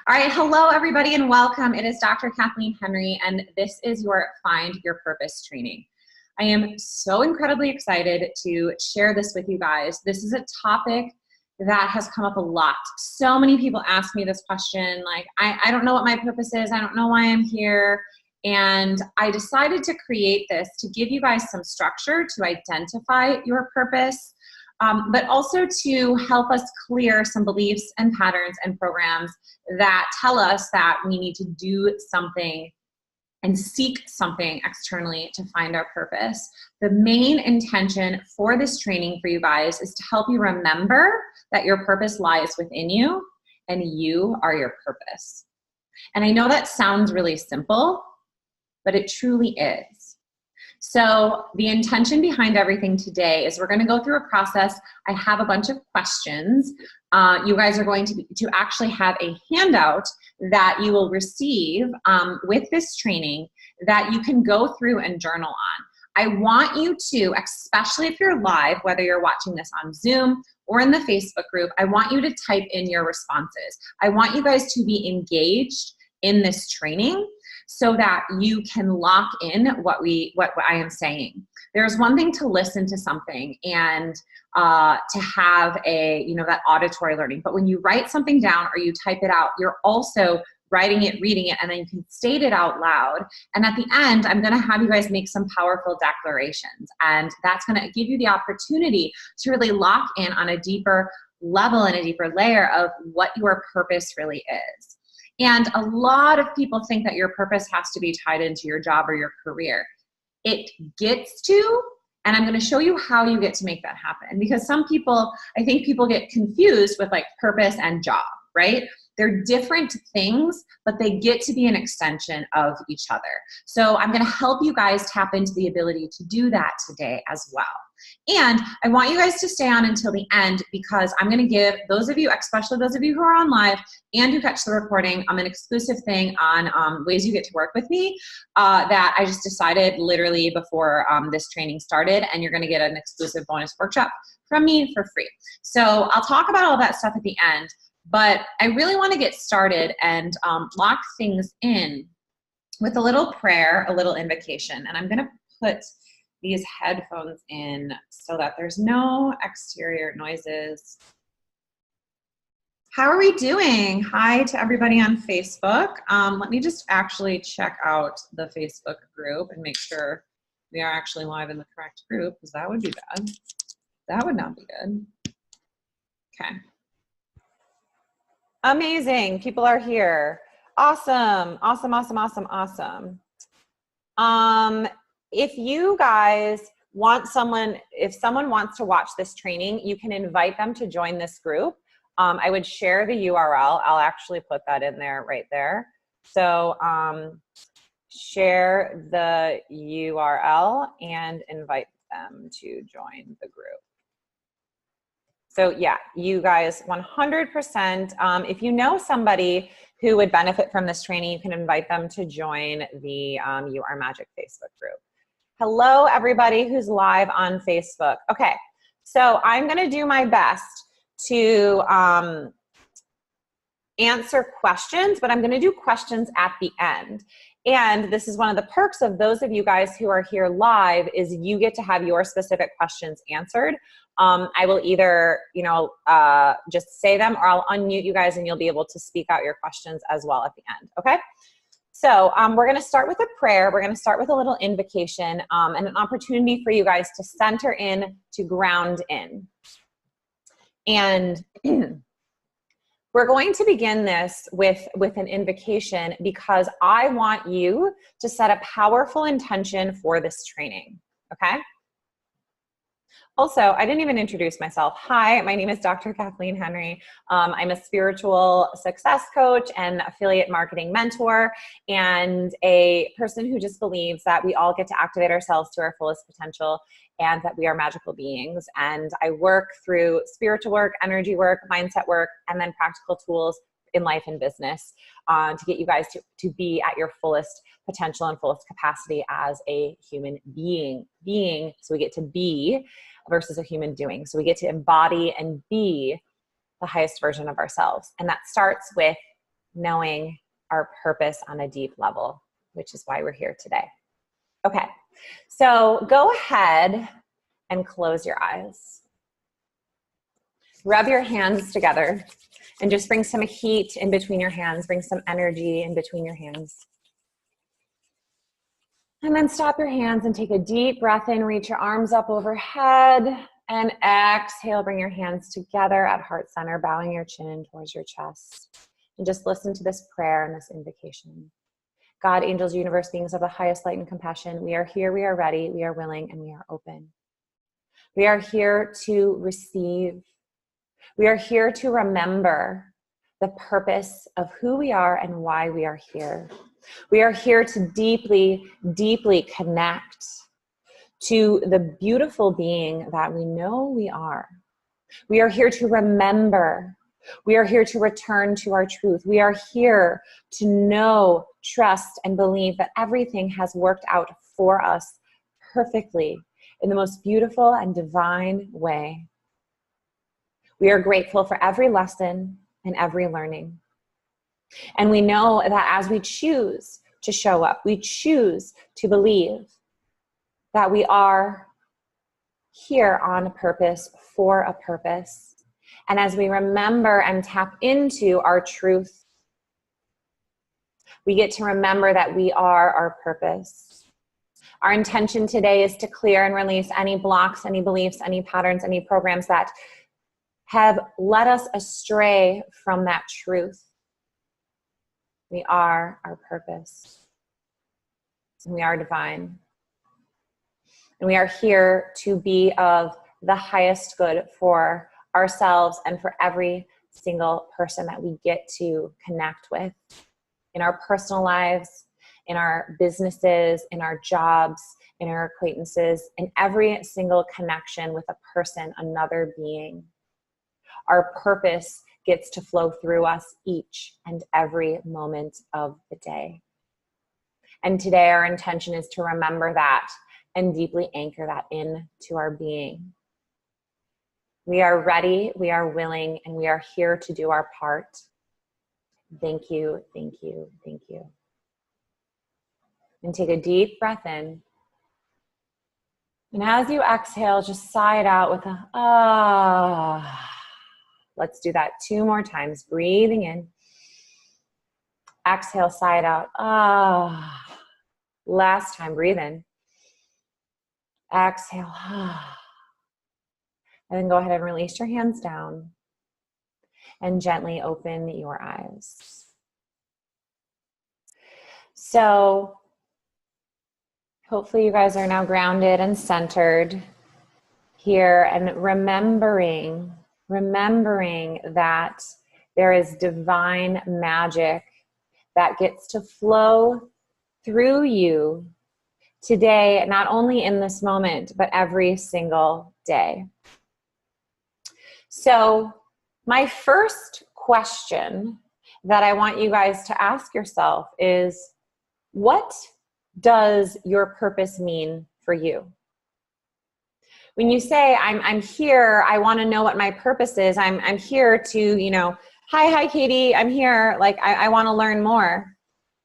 All right, hello everybody and welcome. It is Dr. Kathleen Henry and this is your Find Your Purpose training. I am so incredibly excited to share this with you guys. This is a topic that has come up a lot. So many people ask me this question, like, I don't know what my purpose is. I don't know why I'm here. And I decided to create this to give you guys some structure to identify your purpose, but also to help us clear some beliefs and patterns and programs that tell us that we need to do something and seek something externally to find our purpose. The main intention for this training for you guys is to help you remember that your purpose lies within you and you are your purpose. And I know that sounds really simple, but it truly is. So the intention behind everything today is we're going to go through a process. I have a bunch of questions. You guys are going to actually have a handout that you will receive with this training that you can go through and journal on. I want you to, especially if you're live, whether you're watching this on Zoom or in the Facebook group, I want you to type in your responses. I want you guys to be engaged in this training so that you can lock in what I am saying. There's one thing to listen to something and to have that auditory learning, but when you write something down or you type it out, you're also writing it, reading it, and then you can state it out loud. And at the end, I'm gonna have you guys make some powerful declarations, and that's gonna give you the opportunity to really lock in on a deeper level and a deeper layer of what your purpose really is. And a lot of people think that your purpose has to be tied into your job or your career. It gets to, and I'm going to show you how you get to make that happen. Because I think people get confused with like purpose and job, right? They're different things, but they get to be an extension of each other. So I'm going to help you guys tap into the ability to do that today as well. And I want you guys to stay on until the end because I'm going to give those of you, especially those of you who are on live and who catch the recording, an exclusive thing on ways you get to work with me that I just decided literally before this training started, and you're going to get an exclusive bonus workshop from me for free. So I'll talk about all that stuff at the end, but I really want to get started and lock things in with a little prayer, a little invocation, and I'm going to put these headphones in so that there's no exterior noises. How are we doing? Hi to everybody on Facebook. Let me just actually check out the Facebook group and make sure we are actually live in the correct group, because that would be bad. That would not be good. Okay. Amazing. People are here. Awesome. Awesome, awesome, awesome, awesome. If you guys want if someone wants to watch this training, you can invite them to join this group. I would share the URL. I'll actually put that in there right there. So share the URL and invite them to join the group. So yeah, you guys 100%, if you know somebody who would benefit from this training, you can invite them to join the You Are Magic Facebook group. Hello, everybody who's live on Facebook. Okay, so I'm going to do my best to answer questions, but I'm going to do questions at the end. And this is one of the perks of those of you guys who are here live is you get to have your specific questions answered. I will either, just say them, or I'll unmute you guys and you'll be able to speak out your questions as well at the end, okay? So we're going to start with a prayer. We're going to start with a little invocation and an opportunity for you guys to center in, to ground in. And we're going to begin this with an invocation because I want you to set a powerful intention for this training, okay? Also, I didn't even introduce myself. Hi, my name is Dr. Kathleen Henry. I'm a spiritual success coach and affiliate marketing mentor and a person who just believes that we all get to activate ourselves to our fullest potential and that we are magical beings. And I work through spiritual work, energy work, mindset work, and then practical tools in life and business to get you guys to be at your fullest potential and fullest capacity as a human being. So we get to be versus a human doing. So we get to embody and be the highest version of ourselves. And that starts with knowing our purpose on a deep level, which is why we're here today. Okay, so go ahead and close your eyes. Rub your hands together and just bring some heat in between your hands. Bring some energy in between your hands. And then stop your hands and take a deep breath in. Reach your arms up overhead. And exhale, bring your hands together at heart center, bowing your chin towards your chest. And just listen to this prayer and this invocation. God, angels, universe, beings of the highest light and compassion, we are here, we are ready, we are willing, and we are open. We are here to receive. We are here to remember the purpose of who we are and why we are here. We are here to deeply, deeply connect to the beautiful being that we know we are. We are here to remember. We are here to return to our truth. We are here to know, trust, and believe that everything has worked out for us perfectly in the most beautiful and divine way. We are grateful for every lesson and every learning. And we know that as we choose to show up, we choose to believe that we are here on purpose for a purpose. And as we remember and tap into our truth, we get to remember that we are our purpose. Our intention today is to clear and release any blocks, any beliefs, any patterns, any programs that have led us astray from that truth. We are our purpose. And we are divine. And we are here to be of the highest good for ourselves and for every single person that we get to connect with in our personal lives, in our businesses, in our jobs, in our acquaintances, in every single connection with a person, another being. Our purpose gets to flow through us each and every moment of the day. And today our intention is to remember that and deeply anchor that into our being. We are ready, we are willing, and we are here to do our part. Thank you, thank you, thank you. And take a deep breath in. And as you exhale, just sigh it out with a ah. Let's do that 2 more times. Breathing in. Exhale, sigh it out. Ah. Last time, breathe in. Exhale. Ah. And then go ahead and release your hands down and gently open your eyes. So hopefully you guys are now grounded and centered here and remembering that there is divine magic that gets to flow through you today, not only in this moment, but every single day. So my first question that I want you guys to ask yourself is, what does your purpose mean for you? When you say, I'm here, I want to know what my purpose is, I'm here to, hi, Katie, I'm here, like, I want to learn more.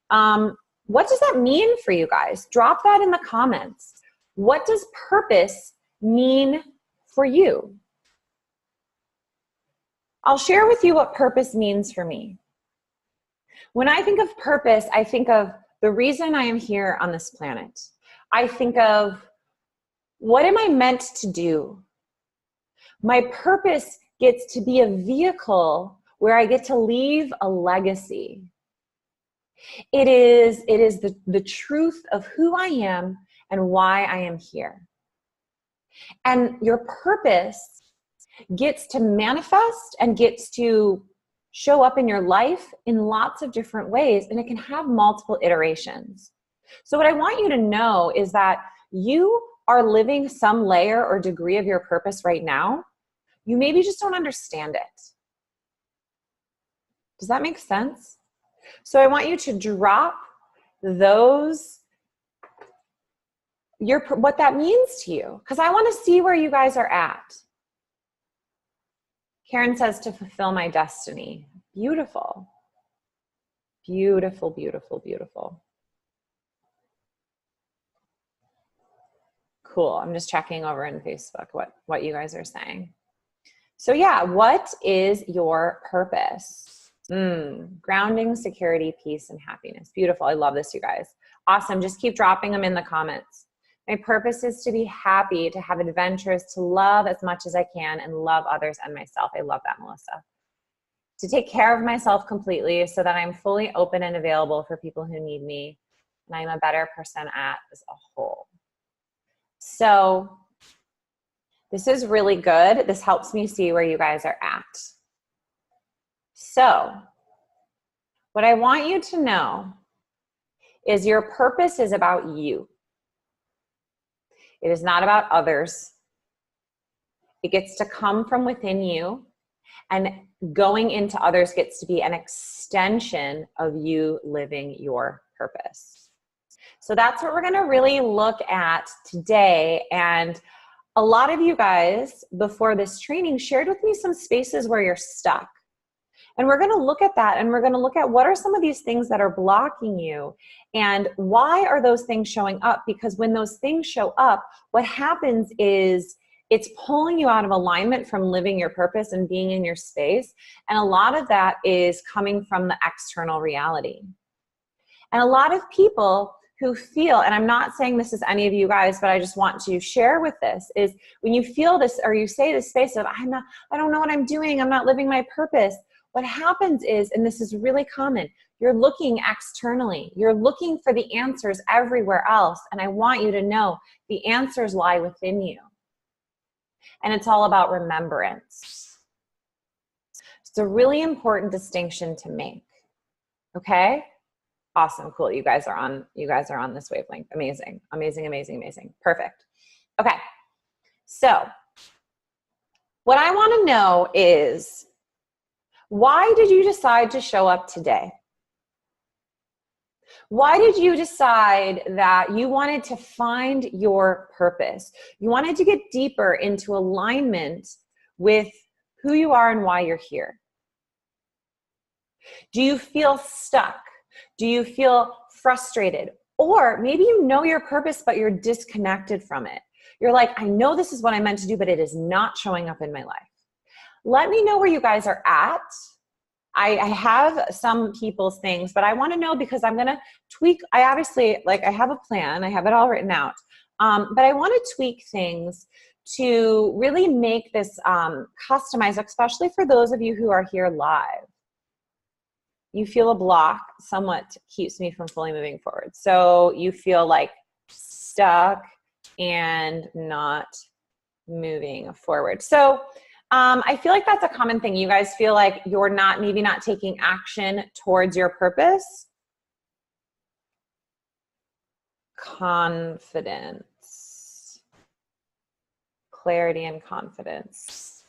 What does that mean for you guys? Drop that in the comments. What does purpose mean for you? I'll share with you what purpose means for me. When I think of purpose, I think of the reason I am here on this planet. I think of, what am I meant to do? My purpose gets to be a vehicle where I get to leave a legacy. It is the truth of who I am and why I am here. And your purpose gets to manifest and gets to show up in your life in lots of different ways, and it can have multiple iterations. So what I want you to know is that you are living some layer or degree of your purpose right now. You maybe just don't understand it. Does that make sense? So I want you to drop what that means to you, because I want to see where you guys are at. Karen says, to fulfill my destiny. Beautiful. Beautiful, beautiful, beautiful. Cool. I'm just checking over in Facebook what you guys are saying. So yeah, what is your purpose? Grounding, security, peace, and happiness. Beautiful. I love this, you guys. Awesome. Just keep dropping them in the comments. My purpose is to be happy, to have adventures, to love as much as I can, and love others and myself. I love that, Melissa. To take care of myself completely so that I'm fully open and available for people who need me, and I'm a better person as a whole. So this is really good. This helps me see where you guys are at. So what I want you to know is your purpose is about you. It is not about others. It gets to come from within you, and going into others gets to be an extension of you living your purpose. So that's what we're going to really look at today. And a lot of you guys before this training shared with me some spaces where you're stuck. And we're going to look at that, and we're going to look at what are some of these things that are blocking you, and why are those things showing up? Because when those things show up, what happens is it's pulling you out of alignment from living your purpose and being in your space. And a lot of that is coming from the external reality. And a lot of people who feel, and I'm not saying this is any of you guys, but I just want to share with this, is when you feel this, or you say this space of, I don't know what I'm doing, I'm not living my purpose. What happens is, and this is really common, you're looking externally. You're looking for the answers everywhere else. And I want you to know the answers lie within you. And it's all about remembrance. It's a really important distinction to make. Okay? Awesome, cool. You guys are on this wavelength. Amazing, amazing, amazing, amazing. Perfect. Okay. So what I want to know is, why did you decide to show up today? Why did you decide that you wanted to find your purpose? You wanted to get deeper into alignment with who you are and why you're here. Do you feel stuck? Do you feel frustrated? Or maybe you know your purpose, but you're disconnected from it. You're like, I know this is what I'm meant to do, but it is not showing up in my life. Let me know where you guys are at. I have some people's things, but I want to know, because I'm going to tweak. I have a plan. I have it all written out. But I want to tweak things to really make this customized, especially for those of you who are here live. You feel a block somewhat keeps me from fully moving forward. So you feel like stuck and not moving forward. So I feel like that's a common thing. You guys feel like you're maybe not taking action towards your purpose. Confidence. Clarity and confidence.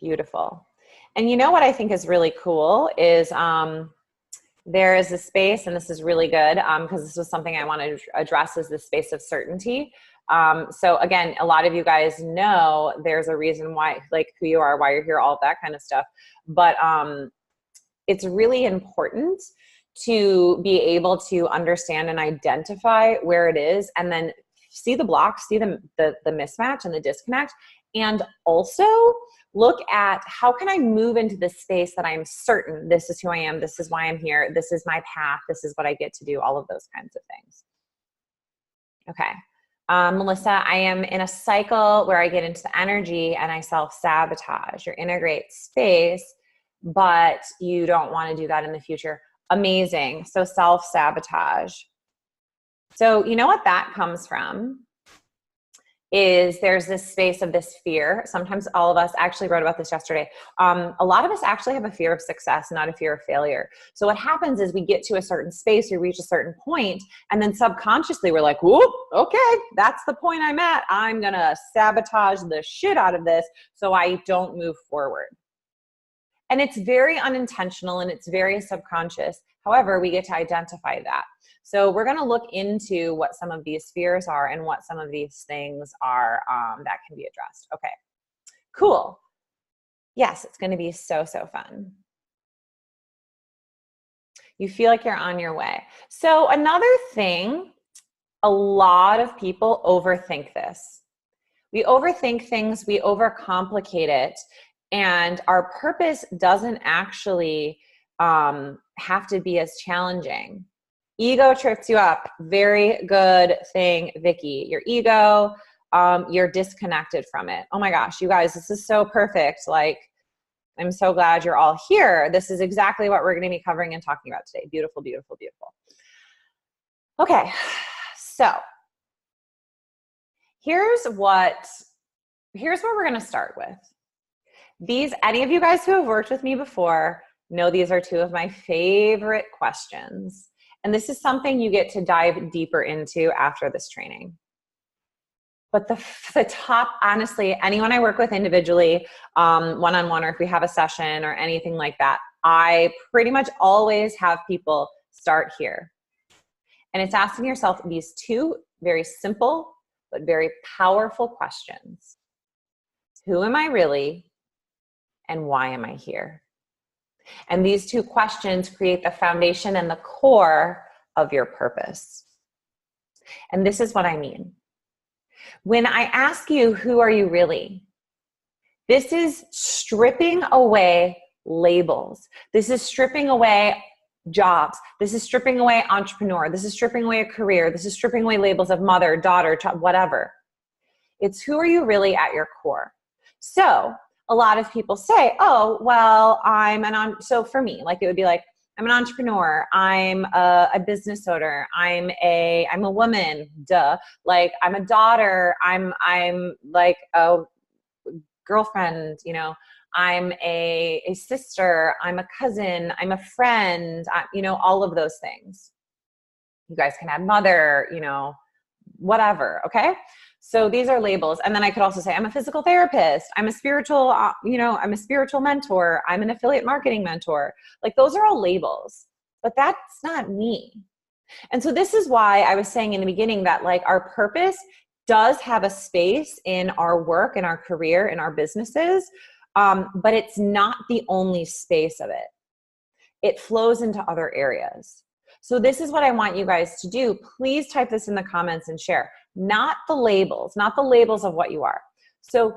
Beautiful. And you know what I think is really cool is there is a space, and this is really good because this was something I wanted to address, is the space of certainty. So again, a lot of you guys know there's a reason why, like who you are, why you're here, all of that kind of stuff. But it's really important to be able to understand and identify where it is, and then see the blocks, see the mismatch and the disconnect, and also look at how can I move into this space that I'm certain this is who I am, this is why I'm here, this is my path, this is what I get to do, all of those kinds of things. Okay. Melissa, I am in a cycle where I get into the energy and I self-sabotage. You're in a great space, but you don't want to do that in the future. Amazing. So self-sabotage. So you know what that comes from is there's this space of this fear. Sometimes all of us, actually wrote about this yesterday. A lot of us actually have a fear of success, not a fear of failure. So what happens is we get to a certain space, we reach a certain point, and then subconsciously we're like, whoop, okay, that's the point I'm at. I'm going to sabotage the shit out of this so I don't move forward. And it's very unintentional and it's very subconscious. However, we get to identify that. So we're going to look into what some of these fears are and what some of these things are that can be addressed. Okay, cool. Yes, it's going to be so, so fun. You feel like you're on your way. So another thing, a lot of people overthink this. We overthink things, we overcomplicate it, and our purpose doesn't actually have to be as challenging. Ego trips you up. Very good thing, Vicky. Your ego, you're disconnected from it. Oh my gosh, you guys, this is so perfect. Like, I'm so glad you're all here. This is exactly what we're going to be covering and talking about today. Beautiful, beautiful, beautiful. Okay, so here's what we're going to start with. Any of you guys who have worked with me before know these are two of my favorite questions. And this is something you get to dive deeper into after this training. But the top, honestly, anyone I work with individually, one-on-one, or if we have a session or anything like that, I pretty much always have people start here. And it's asking yourself these two very simple but very powerful questions. Who am I really? And why am I here? And these two questions create the foundation and the core of your purpose. And this is what I mean. When I ask you, who are you really? This is stripping away labels. This is stripping away jobs. This is stripping away entrepreneur. This is stripping away a career. This is stripping away labels of mother, daughter, child, whatever. It's who are you really at your core? So a lot of people say, oh, well, so for me, like it would be like, I'm an entrepreneur, I'm a business owner, I'm a woman, duh. Like I'm a daughter, I'm like a girlfriend, you know, I'm a sister, I'm a cousin, I'm a friend, you know, all of those things. You guys can add mother, you know, whatever, okay? So these are labels. And then I could also say, I'm a physical therapist. I'm a spiritual, I'm a spiritual mentor. I'm an affiliate marketing mentor. Like those are all labels, but that's not me. And so this is why I was saying in the beginning that like our purpose does have a space in our work, in our career, in our businesses, but it's not the only space of it. It flows into other areas. So this is what I want you guys to do. Please type this in the comments and share. Not the labels of what you are. So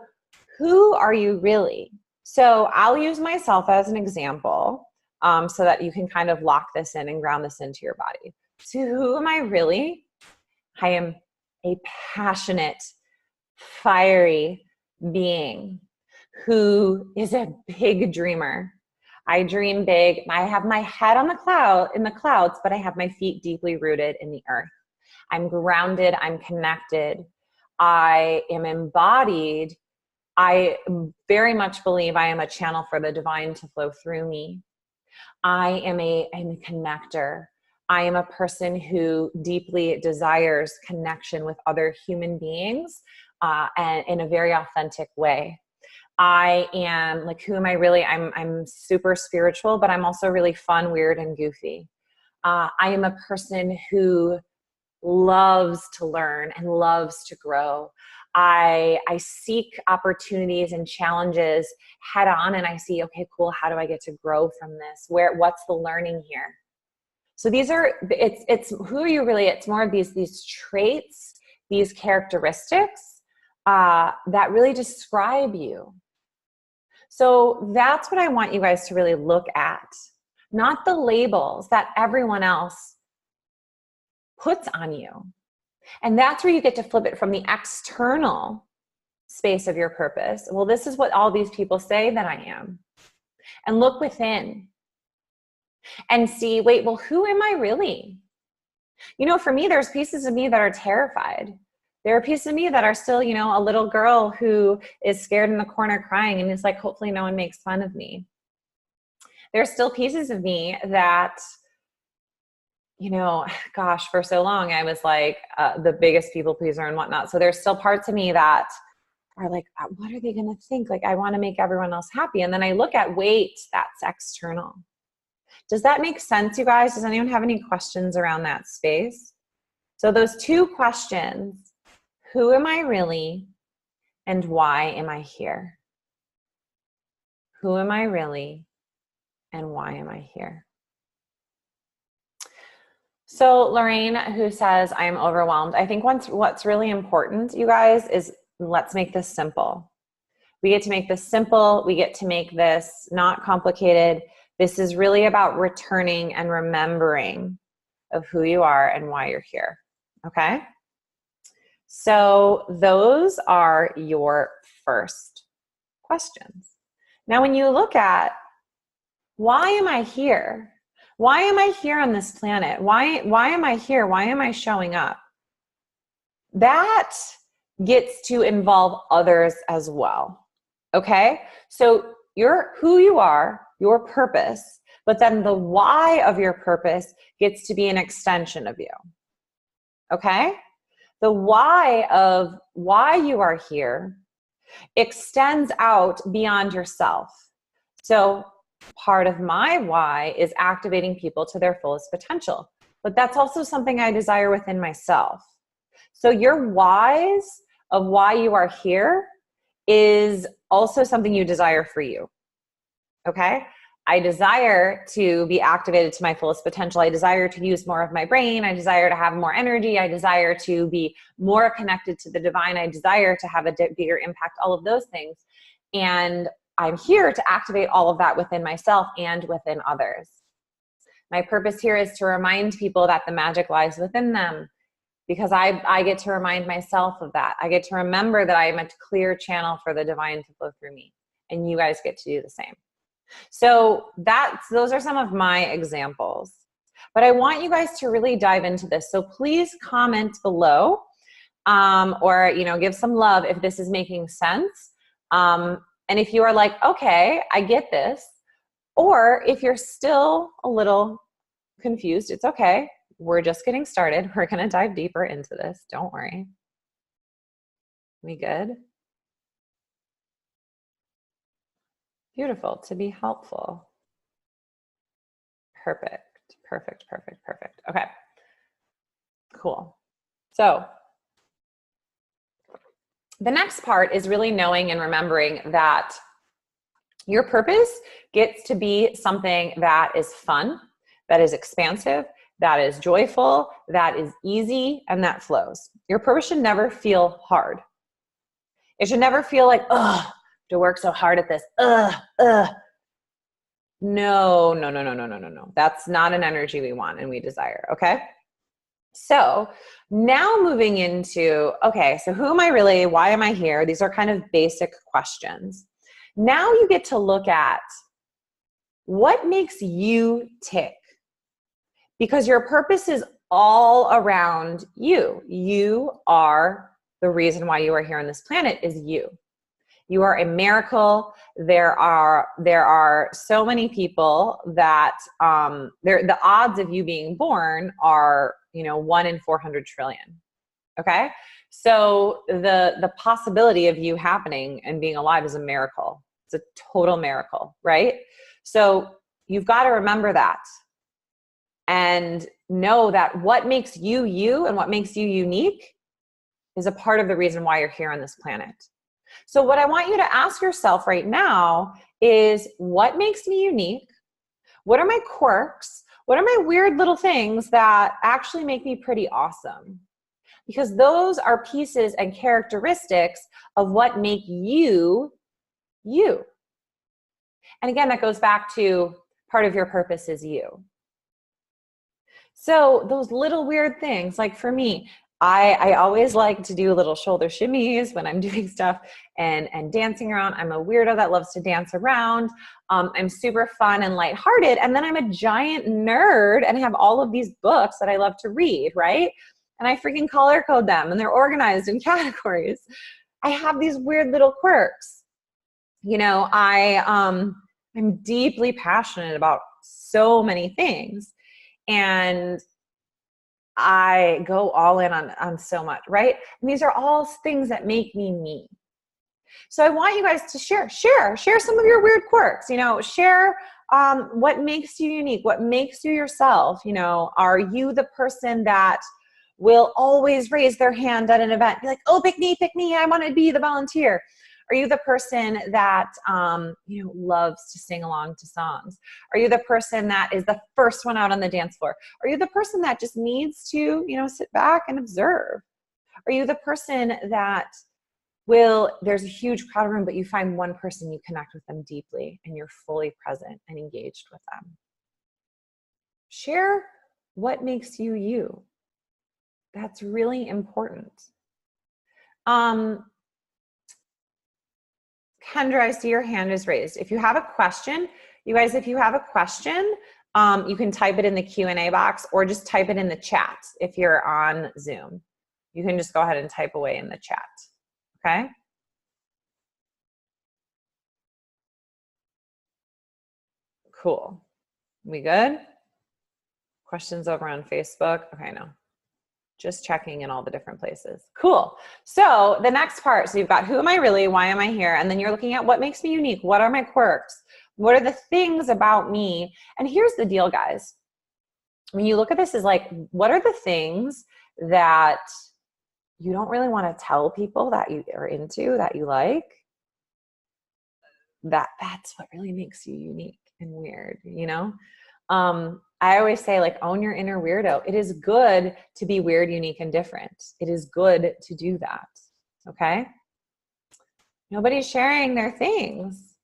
who are you really? So I'll use myself as an example so that you can kind of lock this in and ground this into your body. So who am I really? I am a passionate, fiery being who is a big dreamer. I dream big. I have my head in the clouds, but I have my feet deeply rooted in the earth. I'm grounded, I'm connected, I am embodied. I very much believe I am a channel for the divine to flow through me. I'm a connector. I am a person who deeply desires connection with other human beings and in a very authentic way. I am like, who am I really? I'm super spiritual, but I'm also really fun, weird, and goofy. I am a person who loves to learn and loves to grow. I seek opportunities and challenges head on, and I see, okay, cool, how do I get to grow from this? What's the learning here? So it's who are you really? It's more of these traits, these characteristics that really describe you. So that's what I want you guys to really look at, not the labels that everyone else puts on you. And that's where you get to flip it from the external space of your purpose. Well, this is what all these people say that I am. And look within and see, wait, well, who am I really? You know, for me, there's pieces of me that are terrified. There are pieces of me that are still, you know, a little girl who is scared in the corner crying and is like, hopefully no one makes fun of me. There's still pieces of me that, you know, gosh, for so long, I was like the biggest people pleaser and whatnot. So there's still parts of me that are like, what are they going to think? Like, I want to make everyone else happy. And then I look at, wait, that's external. Does that make sense, you guys? Does anyone have any questions around that space? So those two questions, who am I really? And why am I here? Who am I really? And why am I here? So Lorraine, who says, I'm overwhelmed. I think what's really important, you guys, is let's make this simple. We get to make this simple. We get to make this not complicated. This is really about returning and remembering of who you are and why you're here. Okay? So those are your first questions. Now, when you look at, why am I here? Why am I here on this planet? Why am I here? Why am I showing up? That gets to involve others as well. Okay? So who you are, your purpose, but then the why of your purpose gets to be an extension of you. Okay? The why of why you are here extends out beyond yourself. So part of my why is activating people to their fullest potential, but that's also something I desire within myself. So your whys of why you are here is also something you desire for you. Okay? I desire to be activated to my fullest potential. I desire to use more of my brain. I desire to have more energy. I desire to be more connected to the divine. I desire to have a bigger impact, all of those things. And I'm here to activate all of that within myself and within others. My purpose here is to remind people that the magic lies within them, because I get to remind myself of that. I get to remember that I am a clear channel for the divine to flow through me, and you guys get to do the same. So those are some of my examples, but I want you guys to really dive into this. So please comment below, or give some love if this is making sense. And if you are like, okay, I get this, or if you're still a little confused, it's okay. We're just getting started. We're going to dive deeper into this. Don't worry. We good? Beautiful. To be helpful. Perfect. Perfect. Perfect. Perfect. Okay. Cool. So the next part is really knowing and remembering that your purpose gets to be something that is fun, that is expansive, that is joyful, that is easy, and that flows. Your purpose should never feel hard. It should never feel like, ugh, to work so hard at this. No. That's not an energy we want and we desire, okay? So now moving into, okay, so who am I really? Why am I here? These are kind of basic questions. Now you get to look at what makes you tick, because your purpose is all around you. You are the reason why you are here on this planet is you. You are a miracle. There are so many people that the odds of you being born are 1 in 400 trillion. Okay, so the possibility of you happening and being alive is a miracle. It's a total miracle, right? So you've got to remember that and know that what makes you you and what makes you unique is a part of the reason why you're here on this planet. So what I want you to ask yourself right now is, what makes me unique? What are my quirks? What are my weird little things that actually make me pretty awesome? Because those are pieces and characteristics of what make you, you. And again, that goes back to part of your purpose is you. So those little weird things, like for me, I always like to do little shoulder shimmies when I'm doing stuff and dancing around. I'm a weirdo that loves to dance around. I'm super fun and lighthearted. And then I'm a giant nerd and have all of these books that I love to read, right? And I freaking color code them and they're organized in categories. I have these weird little quirks. I'm deeply passionate about so many things. And I go all in on so much, right? And these are all things that make me me. So I want you guys to share some of your weird quirks, share what makes you unique, what makes you yourself. Are you the person that will always raise their hand at an event? Be like, oh, pick me, I want to be the volunteer. Are you the person that, loves to sing along to songs? Are you the person that is the first one out on the dance floor? Are you the person that just needs to, sit back and observe? Are you the person that there's a huge crowded room, but you find one person, you connect with them deeply and you're fully present and engaged with them? Share what makes you you. That's really important. Kendra, I see your hand is raised. If you have a question, you guys, you can type it in the Q&A box or just type it in the chat if you're on Zoom. You can just go ahead and type away in the chat, okay? Cool. We good? Questions over on Facebook? Okay, no. Just checking in all the different places. Cool. So the next part, so you've got who am I really, why am I here? And then you're looking at what makes me unique. What are my quirks? What are the things about me? And here's the deal, guys. When you look at this as like, what are the things that you don't really want to tell people that you are into, that you like? That's what really makes you unique and weird, I always say, like, own your inner weirdo. It is good to be weird, unique, and different. It is good to do that, okay? Nobody's sharing their things.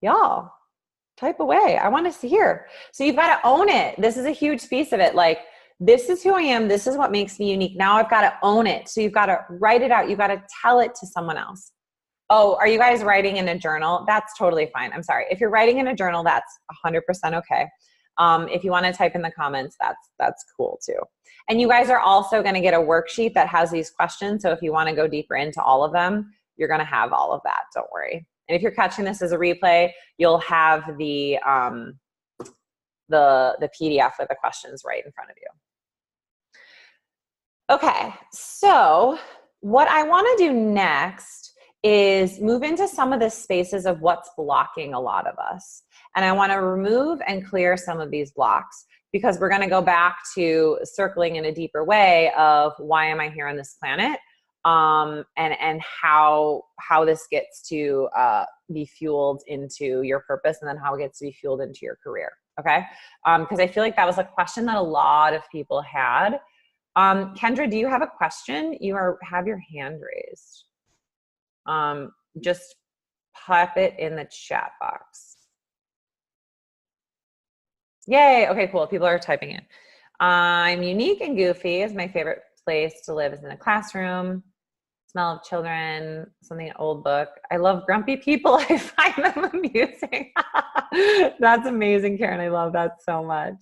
Y'all, type away. I want to hear. So you've got to own it. This is a huge piece of it. Like, this is who I am. This is what makes me unique. Now I've got to own it. So you've got to write it out. You've got to tell it to someone else. Oh, are you guys writing in a journal? That's totally fine. I'm sorry. If you're writing in a journal, that's 100% okay. If you want to type in the comments, that's cool too. And you guys are also going to get a worksheet that has these questions. So if you want to go deeper into all of them, you're going to have all of that. Don't worry. And if you're catching this as a replay, you'll have the PDF with the questions right in front of you. Okay. So what I want to do next is move into some of the spaces of what's blocking a lot of us. And I want to remove and clear some of these blocks because we're going to go back to circling in a deeper way of why am I here on this planet, and how this gets to be fueled into your purpose, and then how it gets to be fueled into your career. Okay, because I feel like that was a question that a lot of people had. Kendra, do you have a question? You have your hand raised. Just pop it in the chat box. Yay. Okay, cool. People are typing in. I'm unique and goofy. Is my favorite place to live is in a classroom. Smell of children, something, an old book. I love grumpy people. I find them amusing. That's amazing, Karen. I love that so much.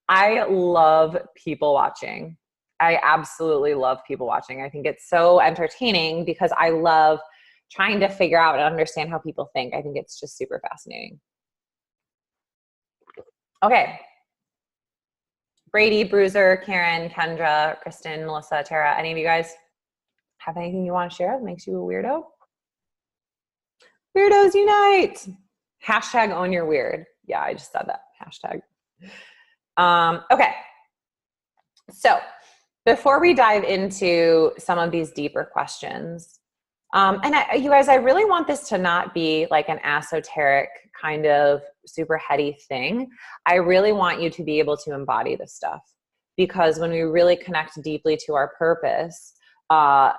I love people watching. I absolutely love people watching. I think it's so entertaining because I love trying to figure out and understand how people think. I think it's just super fascinating. Okay. Brady, Bruiser, Karen, Kendra, Kristen, Melissa, Tara, any of you guys have anything you want to share that makes you a weirdo? Weirdos unite. Hashtag own your weird. Yeah, I just said that. Hashtag. Okay. So before we dive into some of these deeper questions, you guys, I really want this to not be like an esoteric kind of super heady thing. I really want you to be able to embody this stuff, because when we really connect deeply to our purpose,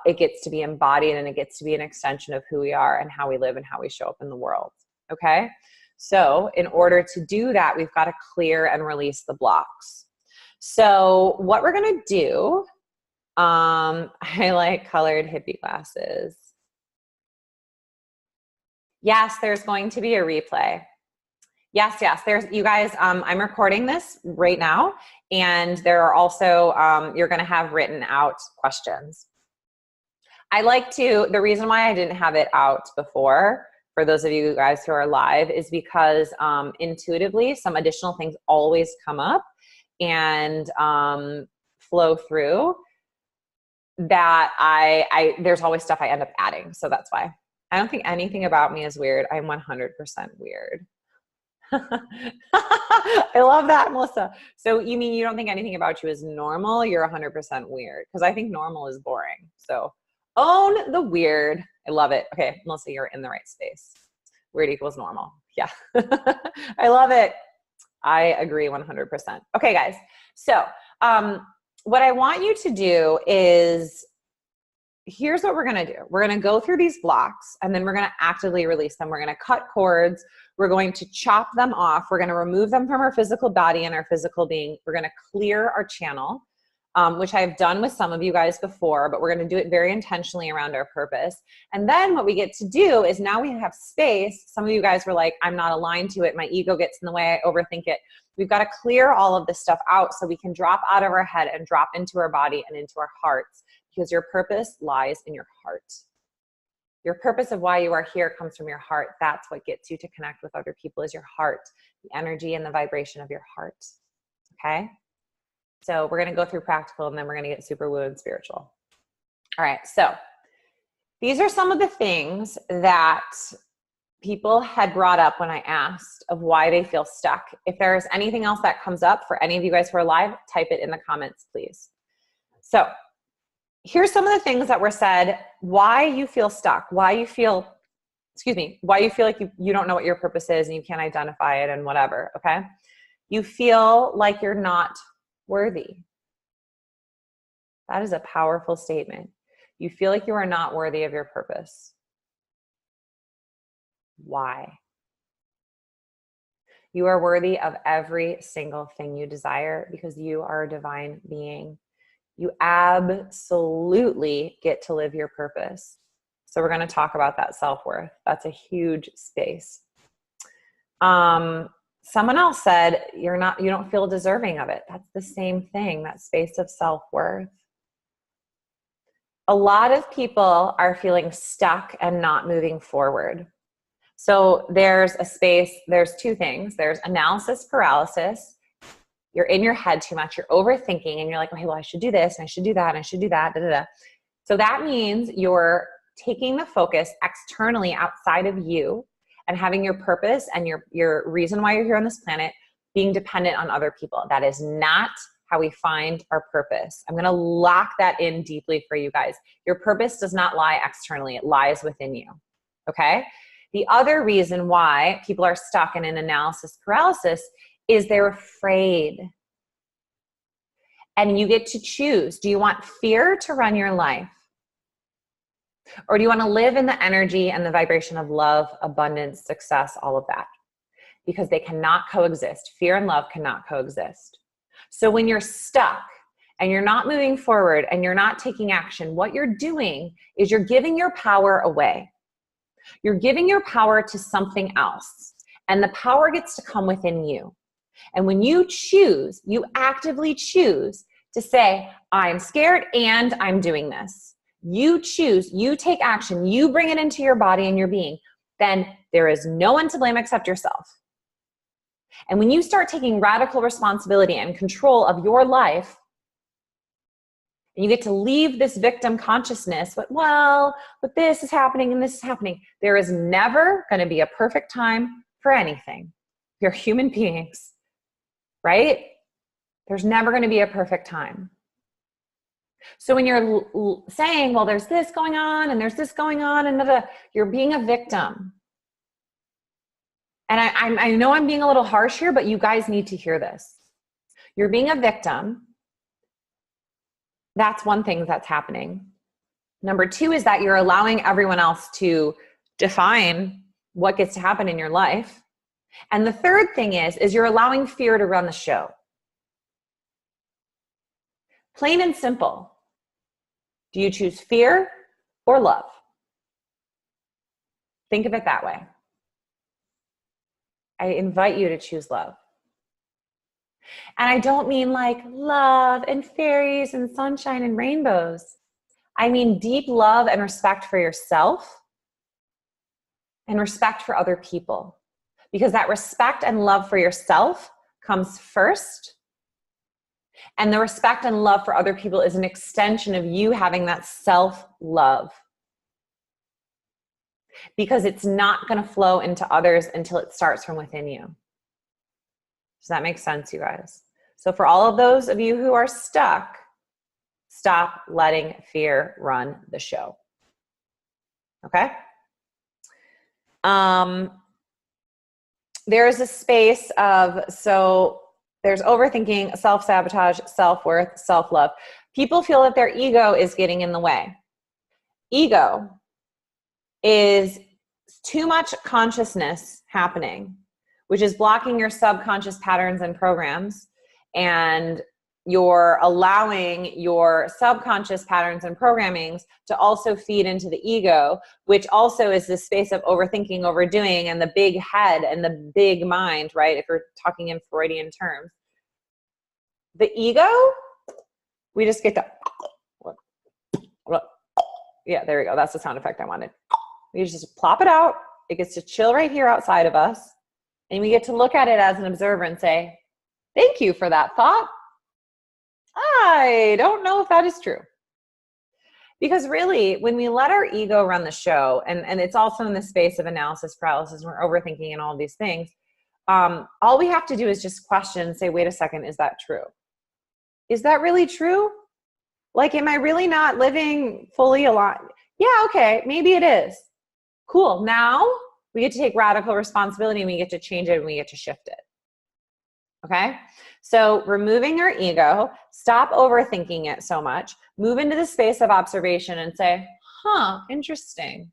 it gets to be embodied and it gets to be an extension of who we are and how we live and how we show up in the world. Okay. So in order to do that, we've got to clear and release the blocks. So what we're going to do, I like colored hippie glasses. Yes, there's going to be a replay. Yes, there's, you guys, I'm recording this right now, and there are also, you're going to have written out questions. The reason why I didn't have it out before, for those of you guys who are live, is because intuitively some additional things always come up and flow through that there's always stuff I end up adding. So that's why. I don't think anything about me is weird. I'm 100% weird. I love that, Melissa. So you mean you don't think anything about you is normal? You're 100% weird. Because I think normal is boring. So Own the weird. I love it. Okay, Melissa, you're in the right space. Weird equals normal. Yeah. I love it. I agree 100%. Okay, guys. So what I want you to do is, here's what we're going to do. We're going to go through these blocks, and then we're going to actively release them. We're going to cut cords. We're going to chop them off. We're going to remove them from our physical body and our physical being. We're going to clear our channel, which I've done with some of you guys before, but we're going to do it very intentionally around our purpose. And then what we get to do is, now we have space. Some of you guys were like, I'm not aligned to it. My ego gets in the way. I overthink it. We've got to clear all of this stuff out so we can drop out of our head and drop into our body and into our hearts, because your purpose lies in your heart. Your purpose of why you are here comes from your heart. That's what gets you to connect with other people, is your heart, the energy and the vibration of your heart. Okay? So we're going to go through practical, and then we're going to get super woo and spiritual. All right. So these are some of the things that people had brought up when I asked of why they feel stuck. If there's anything else that comes up for any of you guys who are live, type it in the comments, please. So here's some of the things that were said, why you feel stuck, why you feel like you don't know what your purpose is and you can't identify it and whatever, okay? You feel like you're not worthy. That is a powerful statement. You feel like you are not worthy of your purpose. Why? You are worthy of every single thing you desire, because you are a divine being. You absolutely get to live your purpose. So we're going to talk about that self-worth. That's a huge space. Someone else said, you don't feel deserving of it. That's the same thing, that space of self-worth. A lot of people are feeling stuck and not moving forward. So there's a space, there's two things. There's analysis paralysis. You're in your head too much. You're overthinking, and you're like, okay, well, I should do this, and I should do that, and I should do that, da, da, da. So that means you're taking the focus externally outside of you and having your purpose and your reason why you're here on this planet being dependent on other people. That is not how we find our purpose. I'm going to lock that in deeply for you guys. Your purpose does not lie externally. It lies within you. Okay? The other reason why people are stuck in an analysis paralysis is they're afraid. And you get to choose. Do you want fear to run your life? Or do you want to live in the energy and the vibration of love, abundance, success, all of that? Because they cannot coexist. Fear and love cannot coexist. So when you're stuck and you're not moving forward and you're not taking action, what you're doing is you're giving your power away. You're giving your power to something else, and the power gets to come within you. And when you choose, you actively choose to say, I'm scared and I'm doing this. You choose, you take action, you bring it into your body and your being, then there is no one to blame except yourself. And when you start taking radical responsibility and control of your life, and you get to leave this victim consciousness, but this is happening and this is happening. There is never going to be a perfect time for anything. You're human beings, right? There's never going to be a perfect time. So when you're saying, well, there's this going on and there's this going on, and you're being a victim. And I know I'm being a little harsh here, but you guys need to hear this. You're being a victim. That's one thing that's happening. Number two is that you're allowing everyone else to define what gets to happen in your life. And the third thing is you're allowing fear to run the show. Plain and simple. Do you choose fear or love? Think of it that way. I invite you to choose love. And I don't mean like love and fairies and sunshine and rainbows. I mean deep love and respect for yourself and respect for other people. Because that respect and love for yourself comes first. And the respect and love for other people is an extension of you having that self-love. Because it's not going to flow into others until it starts from within you. Does that make sense, you guys? So for all of those of you who are stuck, stop letting fear run the show. Okay. There's a space of, so there's overthinking, self-sabotage, self-worth, self-love. People feel that their ego is getting in the way. Ego is too much consciousness happening, which is blocking your subconscious patterns and programs, and you're allowing your subconscious patterns and programmings to also feed into the ego, which also is this space of overthinking, overdoing, and the big head and the big mind, right? If you're talking in Freudian terms. The ego, we just get to, yeah, there we go. That's the sound effect I wanted. We just plop it out. It gets to chill right here outside of us. And we get to look at it as an observer and say, thank you for that thought. I don't know if that is true. Because really, when we let our ego run the show, and it's also in the space of analysis paralysis, we're overthinking and all these things, all we have to do is just question and say, wait a second, is that true? Is that really true? Like, am I really not living fully aligned? Yeah, okay, maybe it is. Cool. Now we get to take radical responsibility and we get to change it and we get to shift it. Okay? So removing our ego, stop overthinking it so much, move into the space of observation and say, interesting.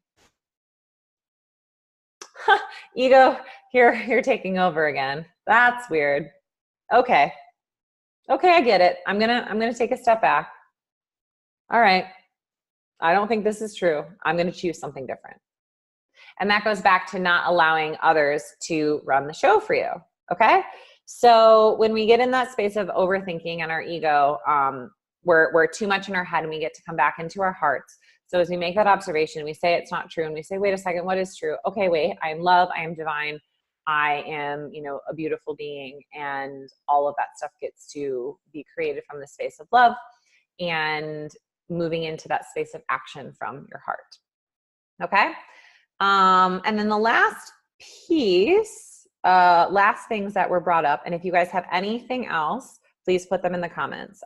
Ego, you're taking over again. That's weird. Okay, I get it. I'm gonna take a step back. All right. I don't think this is true. I'm going to choose something different. And that goes back to not allowing others to run the show for you. Okay. So when we get in that space of overthinking and our ego, we're too much in our head and we get to come back into our hearts. So as we make that observation, we say it's not true and we say, wait a second, what is true? Okay, wait, I am love. I am divine. I am, a beautiful being, and all of that stuff gets to be created from the space of love and moving into that space of action from your heart. Okay. And then the last piece, last things that were brought up. And if you guys have anything else, please put them in the comments.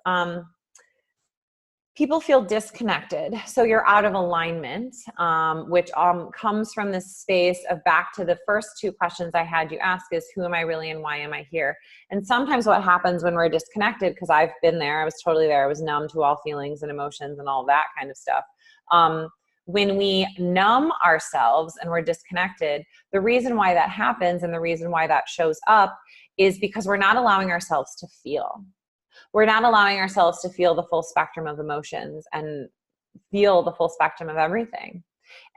People feel disconnected. So you're out of alignment, which comes from this space of back to the first two questions I had you ask is, who am I really and why am I here? And sometimes what happens when we're disconnected, because I've been there, I was totally there, I was numb to all feelings and emotions and all that kind of stuff. When we numb ourselves and we're disconnected, the reason why that happens and the reason why that shows up is because we're not allowing ourselves to feel. We're not allowing ourselves to feel the full spectrum of emotions and feel the full spectrum of everything.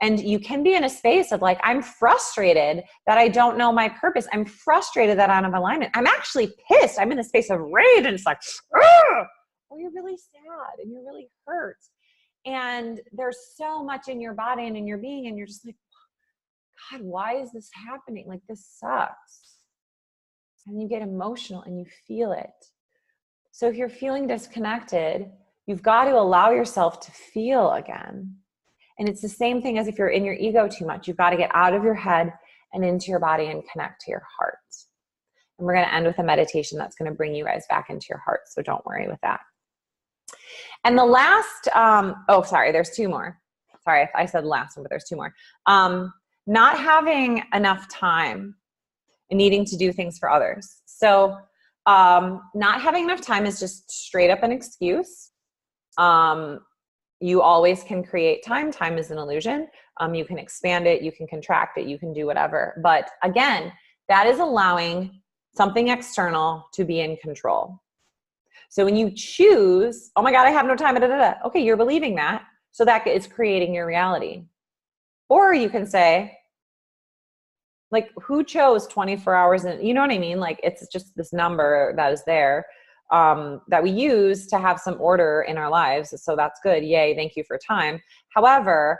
And you can be in a space of like, I'm frustrated that I don't know my purpose. I'm frustrated that I'm out of alignment. I'm actually pissed. I'm in a space of rage and it's like, or you're really sad and you're really hurt. And there's so much in your body and in your being and you're just like, God, why is this happening? Like, this sucks. And you get emotional and you feel it. So if you're feeling disconnected, you've got to allow yourself to feel again. And it's the same thing as if you're in your ego too much. You've got to get out of your head and into your body and connect to your heart. And we're going to end with a meditation that's going to bring you guys back into your heart. So don't worry with that. And the last, there's two more. Sorry, I said the last one, but there's two more. Not having enough time and needing to do things for others. So not having enough time is just straight up an excuse. You always can create time. Time is an illusion. You can expand it. You can contract it. You can do whatever. But again, that is allowing something external to be in control. So when you choose, oh my God, I have no time. Okay, you're believing that. So that is creating your reality. Or you can say, like, who chose 24 hours? And you know what I mean? Like, it's just this number that is there that we use to have some order in our lives. So that's good. Yay. Thank you for time. However,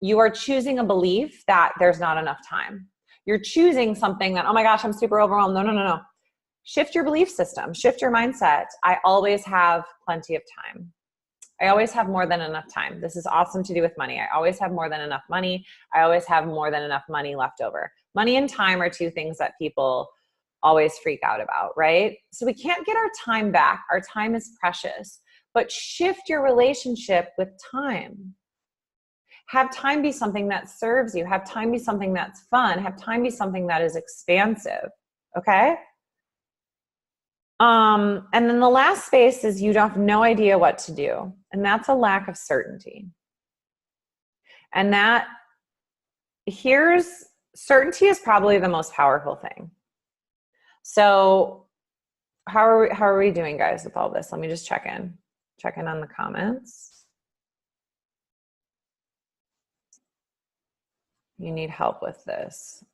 you are choosing a belief that there's not enough time. You're choosing something that, oh my gosh, I'm super overwhelmed. No. Shift your belief system, shift your mindset. I always have plenty of time. I always have more than enough time. This is awesome to do with money. I always have more than enough money. I always have more than enough money left over. Money and time are two things that people always freak out about, right? So we can't get our time back. Our time is precious, but shift your relationship with time. Have time be something that serves you. Have time be something that's fun. Have time be something that is expansive. Okay? And then the last space is you have no idea what to do. And that's a lack of certainty. And certainty is probably the most powerful thing. So how are we doing, guys, with all this? Let me just check in on the comments. You need help with this.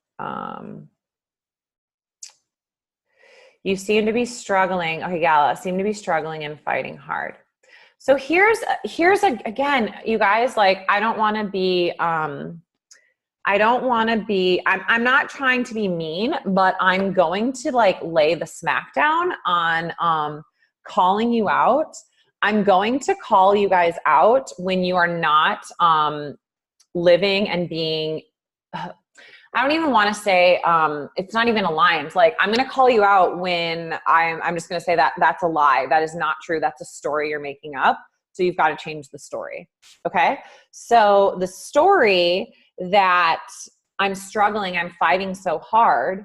You seem to be struggling. Okay, Gala, seem to be struggling and fighting hard. So here's again, you guys, like, I don't want to be, I'm not trying to be mean, but I'm going to like lay the smackdown on calling you out. I'm going to call you guys out when you are not living and being, I don't even want to say, it's not even aligned. Like, I'm going to call you out when I'm just going to say that that's a lie. That is not true. That's a story you're making up. So you've got to change the story. Okay. So the story that I'm struggling, I'm fighting so hard,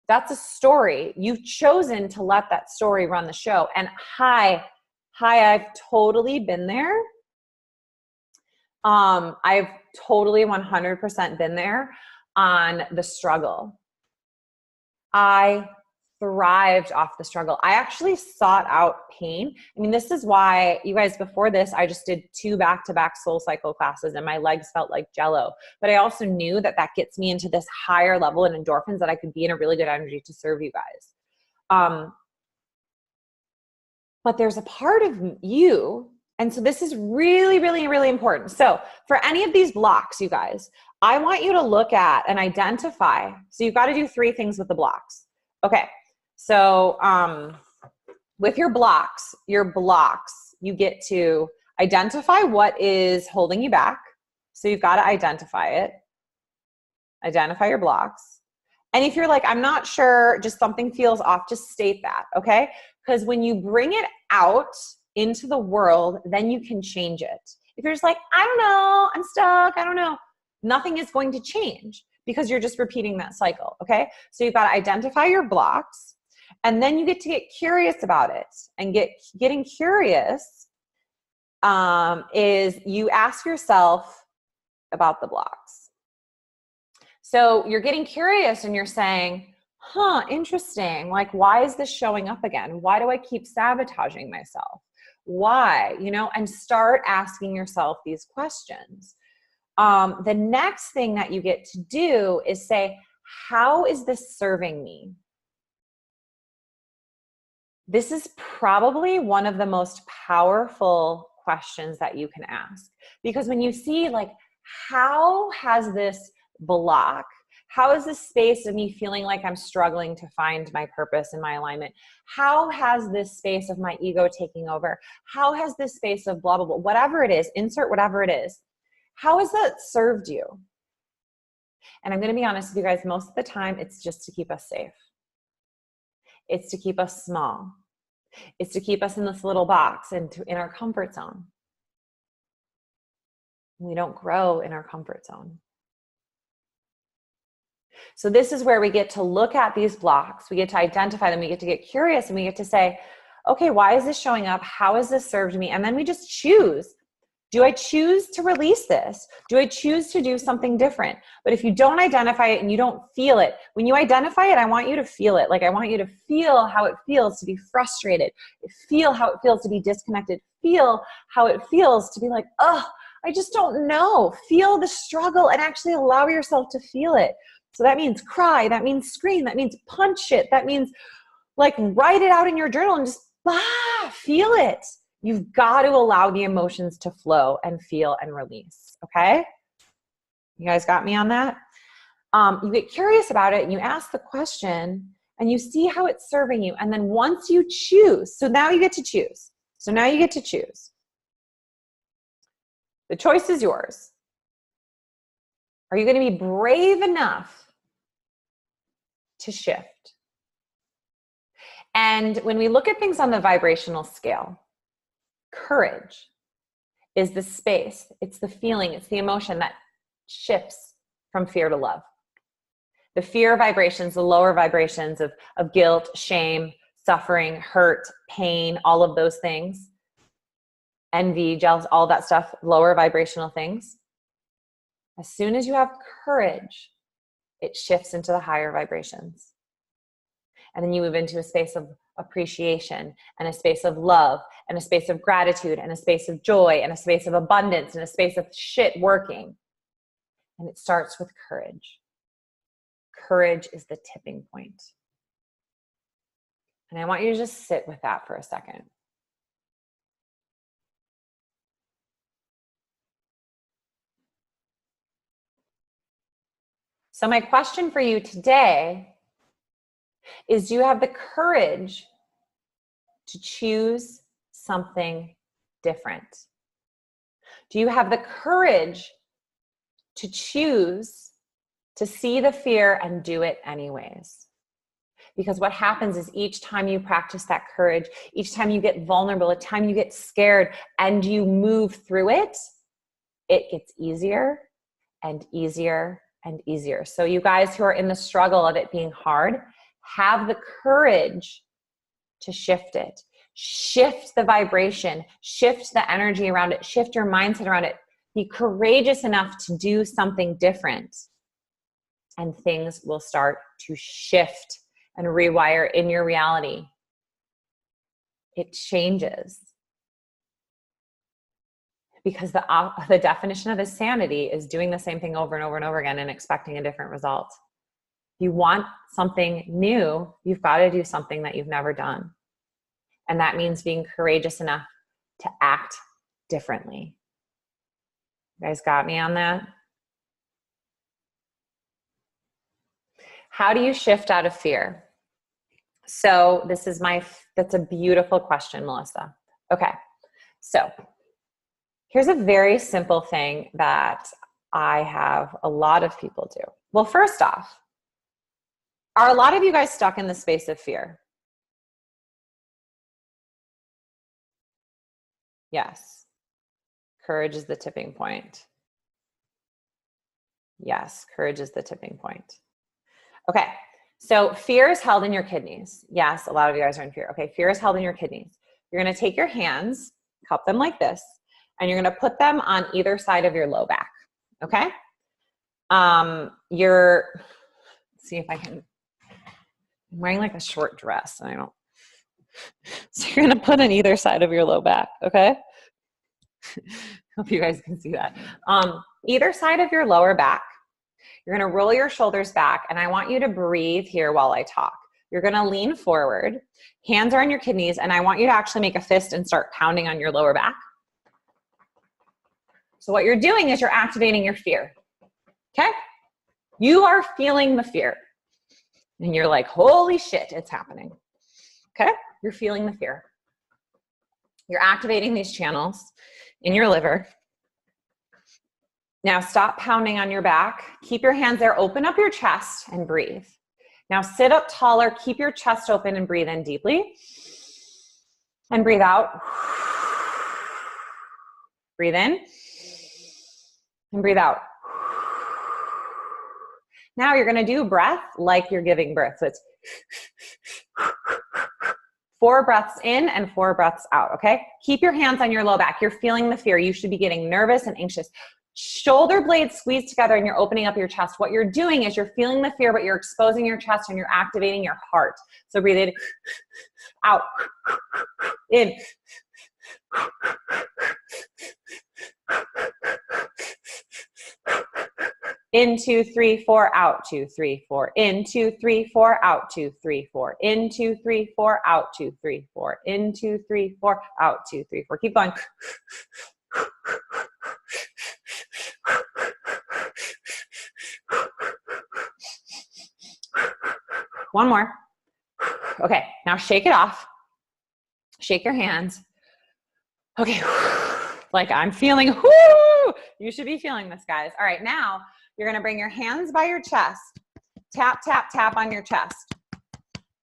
that's a story. You've chosen to let that story run the show. And hi, I've totally been there. I've totally 100% been there on the struggle. I thrived off the struggle. I actually sought out pain. I mean, this is why, you guys, before this, I just did 2 back-to-back soul cycle classes and my legs felt like jello. But I also knew that gets me into this higher level in endorphins that I could be in a really good energy to serve you guys. But there's a part of you, and so this is really, really, really important. So for any of these blocks, you guys, I want you to look at and identify. So you've got to do 3 things with the blocks. Okay. So with your blocks, you get to identify what is holding you back. So you've got to identify it. Identify your blocks. And if you're like, I'm not sure, just something feels off, just state that, okay? Because when you bring it out into the world, then you can change it. If you're just like, I don't know, I'm stuck, I don't know, nothing is going to change because you're just repeating that cycle, okay? So you've got to identify your blocks, and then you get to get curious about it. And getting curious is you ask yourself about the blocks. So you're getting curious and you're saying, interesting. Like, why is this showing up again? Why do I keep sabotaging myself? Why? And start asking yourself these questions. The next thing that you get to do is say, how is this serving me? This is probably one of the most powerful questions that you can ask. Because when you see, like, how has this block, how is this space of me feeling like I'm struggling to find my purpose and my alignment? How has this space of my ego taking over? How has this space of blah, blah, blah, whatever it is, insert whatever it is, how has that served you? And I'm going to be honest with you guys, most of the time, it's just to keep us safe. It's to keep us small. It's to keep us in this little box and in our comfort zone. We don't grow in our comfort zone. So this is where we get to look at these blocks. We get to identify them. We get to get curious, and we get to say, okay, why is this showing up? How has this served me? And then we just choose. Do I choose to release this? Do I choose to do something different? But if you don't identify it and you don't feel it, when you identify it, I want you to feel it. Like, I want you to feel how it feels to be frustrated. Feel how it feels to be disconnected. Feel how it feels to be like, oh, I just don't know. Feel the struggle and actually allow yourself to feel it. So that means cry. That means scream. That means punch it. That means, like, write it out in your journal and just feel it. You've got to allow the emotions to flow and feel and release, okay? You guys got me on that? You get curious about it and you ask the question and you see how it's serving you. And then once you choose, so now you get to choose. The choice is yours. Are you going to be brave enough to shift? And when we look at things on the vibrational scale, courage is the space, it's the feeling, it's the emotion that shifts from fear to love. The fear vibrations, the lower vibrations of guilt, shame, suffering, hurt, pain, all of those things, envy, jealous, all that stuff, lower vibrational things. As soon as you have courage, it shifts into the higher vibrations. And then you move into a space of appreciation and a space of love and a space of gratitude and a space of joy and a space of abundance and a space of shit working. And it starts with courage. Courage is the tipping point. And I want you to just sit with that for a second. So my question for you today is, do you have the courage to choose something different? Do you have the courage to choose to see the fear and do it anyways? Because what happens is each time you practice that courage, each time you get vulnerable, each time you get scared and you move through it, it gets easier and easier and easier. So you guys who are in the struggle of it being hard, have the courage to shift it. Shift the vibration, shift the energy around it, shift your mindset around it. Be courageous enough to do something different, and things will start to shift and rewire in your reality. It changes. Because the definition of insanity is doing the same thing over and over and over again and expecting a different result. If you want something new, you've got to do something that you've never done. And that means being courageous enough to act differently. You guys got me on that? How do you shift out of fear? So that's a beautiful question, Melissa. Okay, so here's a very simple thing that I have a lot of people do. Well, first off, are a lot of you guys stuck in the space of fear? Yes. Courage is the tipping point. Yes, courage is the tipping point. Okay, so fear is held in your kidneys. Yes, a lot of you guys are in fear. Okay, fear is held in your kidneys. You're gonna take your hands, cup them like this, and you're gonna put them on either side of your low back, okay? See if I can, I'm wearing like a short dress, and I don't, so you're gonna put on either side of your low back, okay? Hope you guys can see that. Either side of your lower back, you're gonna roll your shoulders back, and I want you to breathe here while I talk. You're gonna lean forward, hands are on your kidneys, and I want you to actually make a fist and start pounding on your lower back. So what you're doing is you're activating your fear, okay? You are feeling the fear, and you're like, holy shit, it's happening, okay? You're feeling the fear. You're activating these channels in your liver. Now stop pounding on your back. Keep your hands there, open up your chest and breathe. Now sit up taller, keep your chest open and breathe in deeply. And breathe out. Breathe in. And breathe out. Now you're gonna do breath like you're giving birth. So it's 4 breaths in and 4 breaths out, okay? Keep your hands on your low back. You're feeling the fear. You should be getting nervous and anxious. Shoulder blades squeeze together and you're opening up your chest. What you're doing is you're feeling the fear, but you're exposing your chest and you're activating your heart. So breathe in, out, in. In, 2, 3, 4, out, 2, 3, 4. In, 2, 3, 4, out, 2, 3, 4. In, 2, 3, 4, out, 2, 3, 4. In, 2, 3, 4, out, 2, 3, 4. Keep going. One more. Okay, now shake it off. Shake your hands. Okay, like I'm feeling, whoo! You should be feeling this, guys. All right, now you're gonna bring your hands by your chest. Tap, tap, tap on your chest.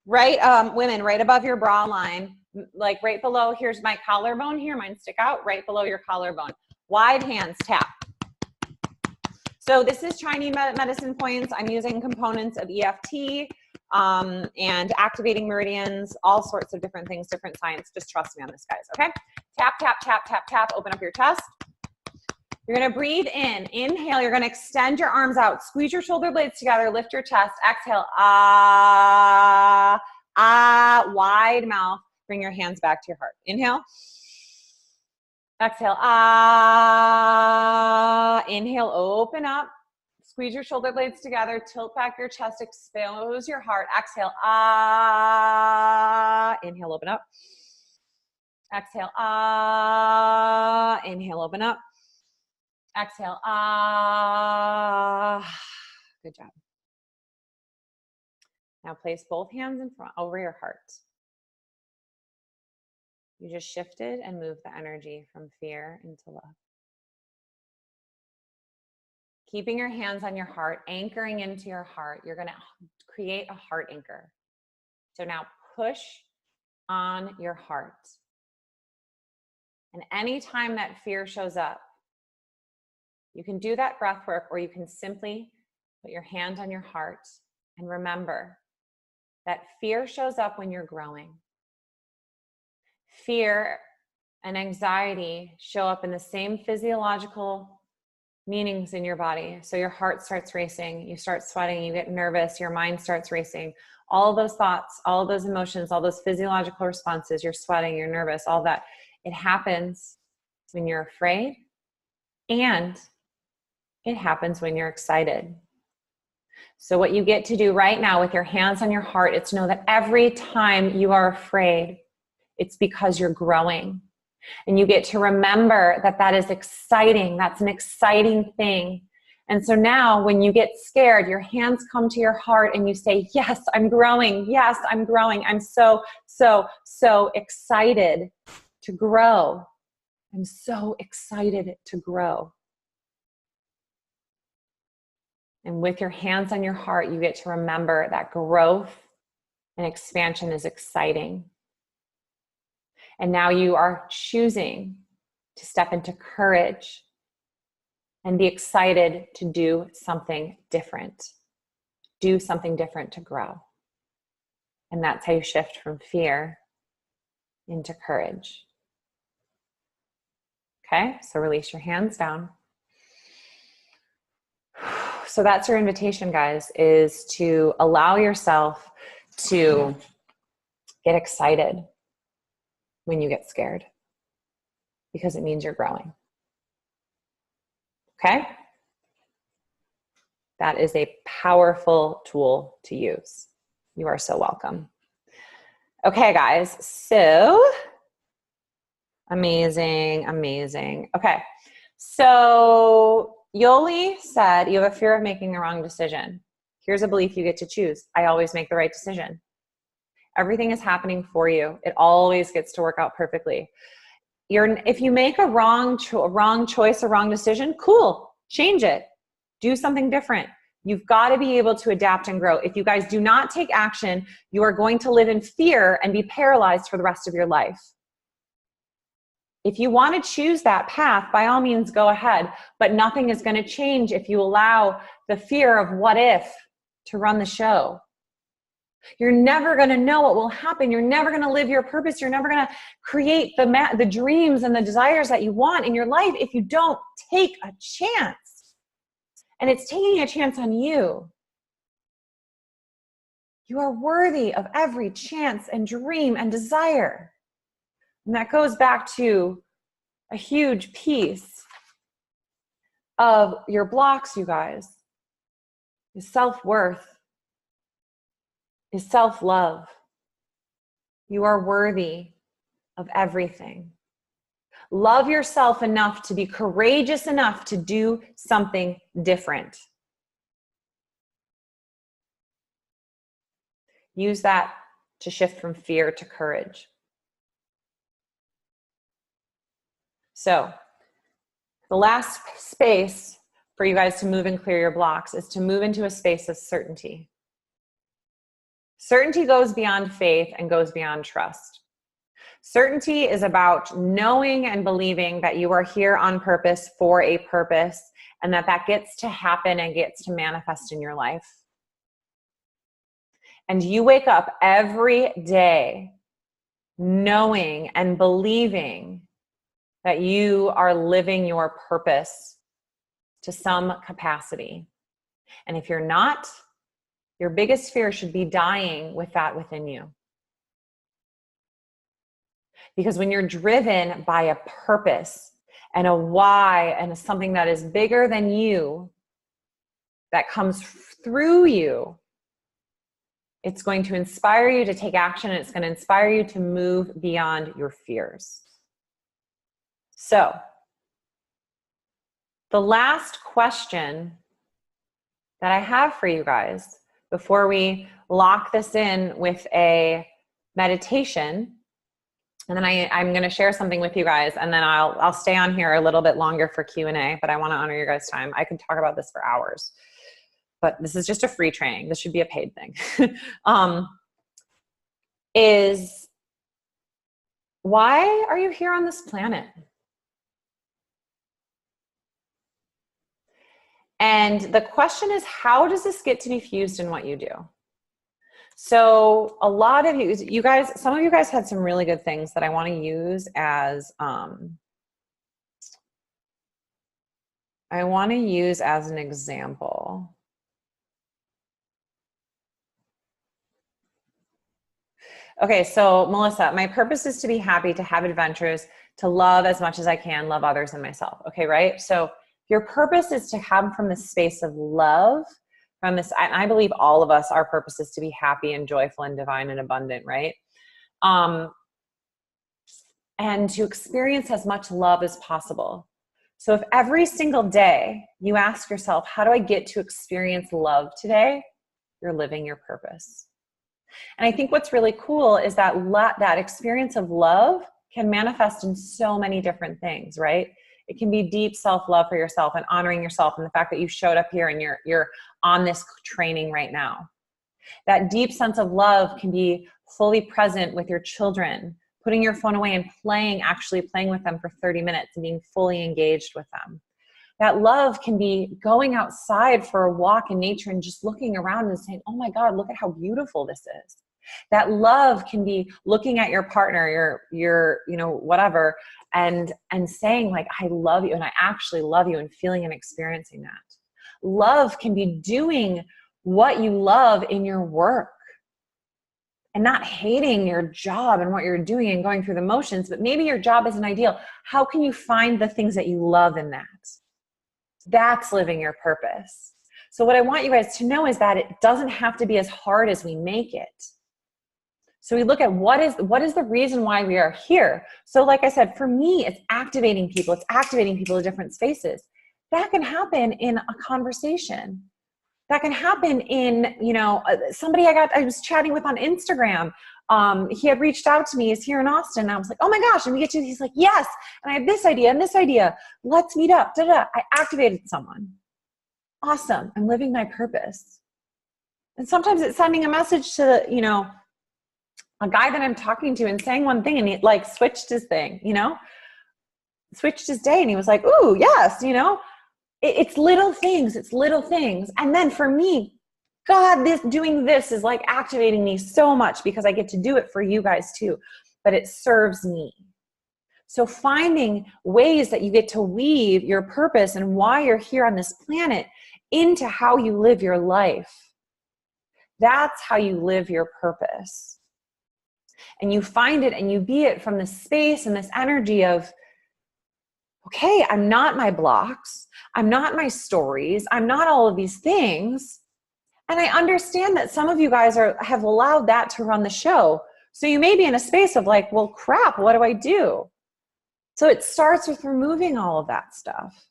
Right, women, right above your bra line. like right below, here's my collarbone here, mine stick out right below your collarbone. Wide hands, tap. So this is Chinese medicine points. I'm using components of EFT and activating meridians, all sorts of different things, different science. Just trust me on this, guys, okay? Tap, tap, tap, tap, tap, open up your chest. You're gonna breathe in, inhale, you're gonna extend your arms out, squeeze your shoulder blades together, lift your chest, exhale, ah, ah, wide mouth, bring your hands back to your heart. Inhale. Exhale, ah, inhale, open up, squeeze your shoulder blades together, tilt back your chest, expose your heart, exhale, ah, inhale, open up, exhale, ah, inhale, open up, exhale, ah, good job. Now place both hands in front over your heart. You just shifted and moved the energy from fear into love. Keeping your hands on your heart, anchoring into your heart, you're going to create a heart anchor. So now push on your heart. And anytime that fear shows up, you can do that breath work, or you can simply put your hand on your heart and remember that fear shows up when you're growing. Fear and anxiety show up in the same physiological meanings in your body. So your heart starts racing, you start sweating, you get nervous, your mind starts racing. All those thoughts, all those emotions, all those physiological responses, you're sweating, you're nervous, all that. It happens when you're afraid, and it happens when you're excited. So what you get to do right now with your hands on your heart is to know that every time you are afraid, it's because you're growing. And you get to remember that that is exciting. That's an exciting thing. And so now when you get scared, your hands come to your heart and you say, yes, I'm growing. Yes, I'm growing. I'm so excited to grow. I'm so excited to grow. And with your hands on your heart, you get to remember that growth and expansion is exciting. And now you are choosing to step into courage and be excited to do something different. Do something different to grow. And that's how you shift from fear into courage. Okay, so release your hands down. So that's your invitation, guys, is to allow yourself to get excited when you get scared, because it means you're growing. Okay? That is a powerful tool to use. You are so welcome. Okay, guys, so amazing, amazing. Okay, so Yoli said, you have a fear of making the wrong decision. Here's a belief you get to choose. I always make the right decision. Everything is happening for you. It always gets to work out perfectly. If you make a wrong choice, a wrong decision, cool, change it. Do something different. You've got to be able to adapt and grow. If you guys do not take action, you are going to live in fear and be paralyzed for the rest of your life. If you want to choose that path, by all means, go ahead. But nothing is going to change if you allow the fear of what if to run the show. You're never going to know what will happen. You're never going to live your purpose. You're never going to create the dreams and the desires that you want in your life if you don't take a chance. And it's taking a chance on you. You are worthy of every chance and dream and desire. And that goes back to a huge piece of your blocks, you guys, is self-worth, is self-love. You are worthy of everything. Love yourself enough to be courageous enough to do something different. Use that to shift from fear to courage. So, the last space for you guys to move and clear your blocks is to move into a space of certainty. Certainty goes beyond faith and goes beyond trust. Certainty is about knowing and believing that you are here on purpose for a purpose, and that gets to happen and gets to manifest in your life. And you wake up every day knowing and believing that you are living your purpose to some capacity. And if you're not, your biggest fear should be dying with that within you. Because when you're driven by a purpose and a why and something that is bigger than you, that comes through you, it's going to inspire you to take action, and it's going to inspire you to move beyond your fears. So, the last question that I have for you guys before we lock this in with a meditation, and then I'm going to share something with you guys, and then I'll stay on here a little bit longer for Q&A, but I want to honor your guys' time. I could talk about this for hours, but this is just a free training. This should be a paid thing. Is why are you here on this planet? And the question is, how does this get to be fused in what you do? So a lot of you guys, some of you guys had some really good things that I want to use as, an example. Okay, so Melissa, my purpose is to be happy, to have adventures, to love as much as I can, love others and myself. Okay, right? So your purpose is to come from this space of love, from this, and I believe all of us, our purpose is to be happy and joyful and divine and abundant, right? And to experience as much love as possible. So if every single day you ask yourself, how do I get to experience love today? You're living your purpose. And I think what's really cool is that that experience of love can manifest in so many different things, right? It can be deep self-love for yourself and honoring yourself and the fact that you showed up here and you're on this training right now. That deep sense of love can be fully present with your children, putting your phone away and actually playing with them for 30 minutes and being fully engaged with them. That love can be going outside for a walk in nature and just looking around and saying, oh my God, look at how beautiful this is. That love can be looking at your partner, your whatever, and saying like, I love you, and I actually love you, and feeling and experiencing that. Love can be doing what you love in your work and not hating your job and what you're doing and going through the motions, but maybe your job isn't ideal. How can you find the things that you love in that? That's living your purpose. So what I want you guys to know is that it doesn't have to be as hard as we make it. So we look at what is the reason why we are here. So like I said, for me, it's activating people. It's activating people in different spaces. That can happen in a conversation. That can happen in, somebody I was chatting with on Instagram. He had reached out to me. He's here in Austin. And I was like, oh my gosh. And he's like, yes. And I have this idea and this idea. Let's meet up. I activated someone. Awesome. I'm living my purpose. And sometimes it's sending a message to, a guy that I'm talking to and saying one thing, and he like switched his thing, switched his day. And he was like, ooh, yes. It's little things. It's little things. And then for me, God, doing this is like activating me so much because I get to do it for you guys too, but it serves me. So finding ways that you get to weave your purpose and why you're here on this planet into how you live your life. That's how you live your purpose. And you find it and you be it from the space and this energy of, okay, I'm not my blocks. I'm not my stories. I'm not all of these things. And I understand that some of you guys have allowed that to run the show. So you may be in a space of like, well, crap, what do I do? So it starts with removing all of that stuff.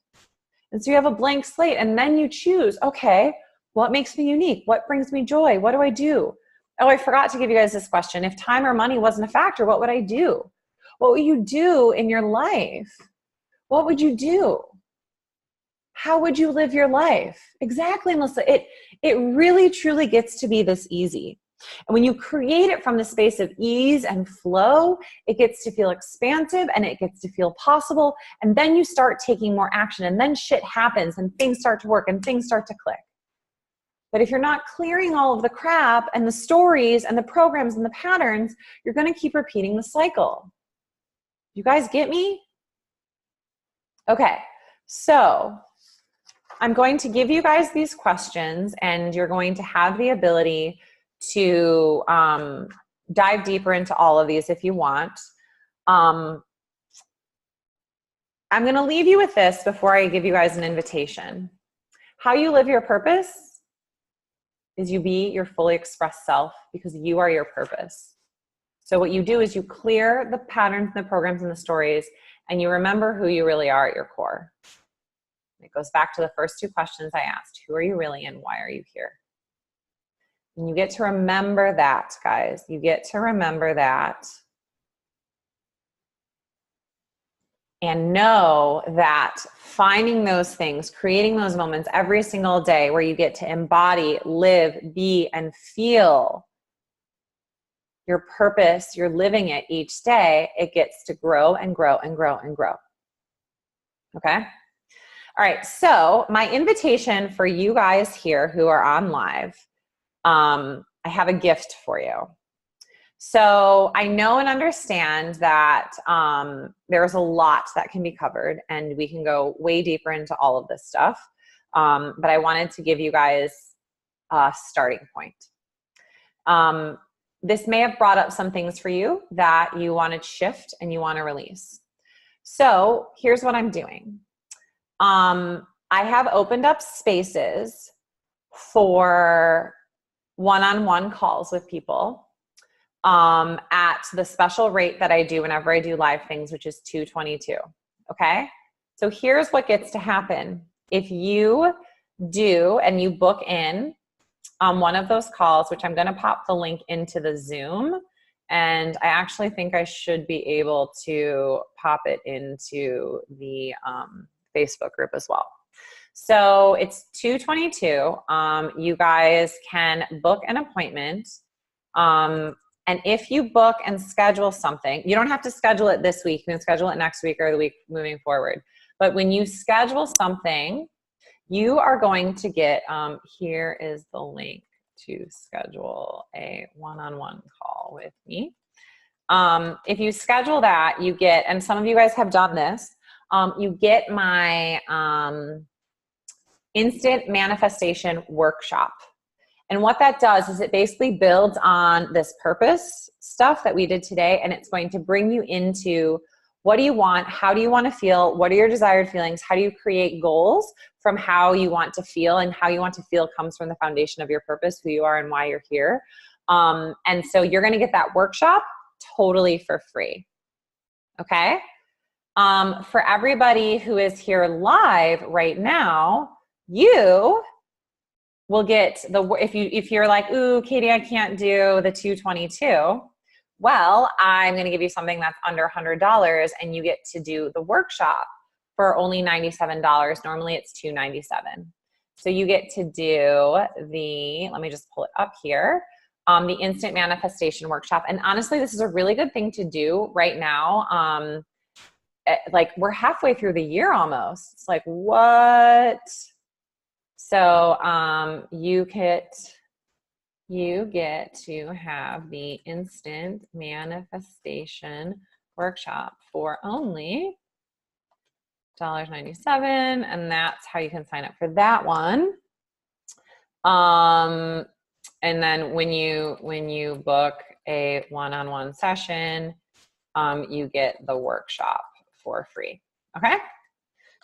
And so you have a blank slate, and then you choose, okay, what makes me unique? What brings me joy? What do I do? Oh, I forgot to give you guys this question. If time or money wasn't a factor, what would I do? What would you do in your life? What would you do? How would you live your life? Exactly, Melissa. It really, truly gets to be this easy. And when you create it from the space of ease and flow, it gets to feel expansive and it gets to feel possible. And then you start taking more action, and then shit happens and things start to work and things start to click. But if you're not clearing all of the crap and the stories and the programs and the patterns, you're going to keep repeating the cycle. You guys get me? Okay, so I'm going to give you guys these questions, and you're going to have the ability to dive deeper into all of these if you want. I'm going to leave you with this before I give you guys an invitation. How you live your purpose is you be your fully expressed self, because you are your purpose. So what you do is you clear the patterns and the programs and the stories, and you remember who you really are at your core. It goes back to the first two questions I asked. Who are you really, and why are you here? And you get to remember that, guys. You get to remember that. And know that finding those things, creating those moments every single day where you get to embody, live, be, and feel your purpose, you're living it each day, it gets to grow and grow and grow and grow. Okay? All right, so my invitation for you guys here who are on live, I have a gift for you. So I know and understand that there's a lot that can be covered, and we can go way deeper into all of this stuff. But I wanted to give you guys a starting point. This may have brought up some things for you that you want to shift and you want to release. So here's what I'm doing. I have opened up spaces for one-on-one calls with people at the special rate that I do whenever I do live things, which is $222. Okay. So here's what gets to happen. If you do and you book in one of those calls, which I'm going to pop the link into the Zoom, and I actually think I should be able to pop it into the Facebook group as well. So it's $222. You guys can book an appointment. And if you book and schedule something, you don't have to schedule it this week. You can schedule it next week or the week moving forward. But when you schedule something, you are going to get, here is the link to schedule a one-on-one call with me. If you schedule that, you get, and some of you guys have done this, you get my instant manifestation workshop. And what that does is it basically builds on this purpose stuff that we did today, and it's going to bring you into what do you want, how do you want to feel, what are your desired feelings, how do you create goals from how you want to feel, and how you want to feel comes from the foundation of your purpose, who you are and why you're here. And so you're going to get that workshop totally for free. Okay? For everybody who is here live right now, you will get the, if you're like, ooh, Katie, I can't do the $222. Well, I'm going to give you something that's under $100, and you get to do the workshop for only $97. Normally it's $297. So you get to do the, let me just pull it up here, the instant manifestation workshop. And honestly, this is a really good thing to do right now. Like we're halfway through the year almost. It's like, what? So you get to have the instant manifestation workshop for only $1.97, and that's how you can sign up for that one. And then when you book a one-on-one session, you get the workshop for free. Okay.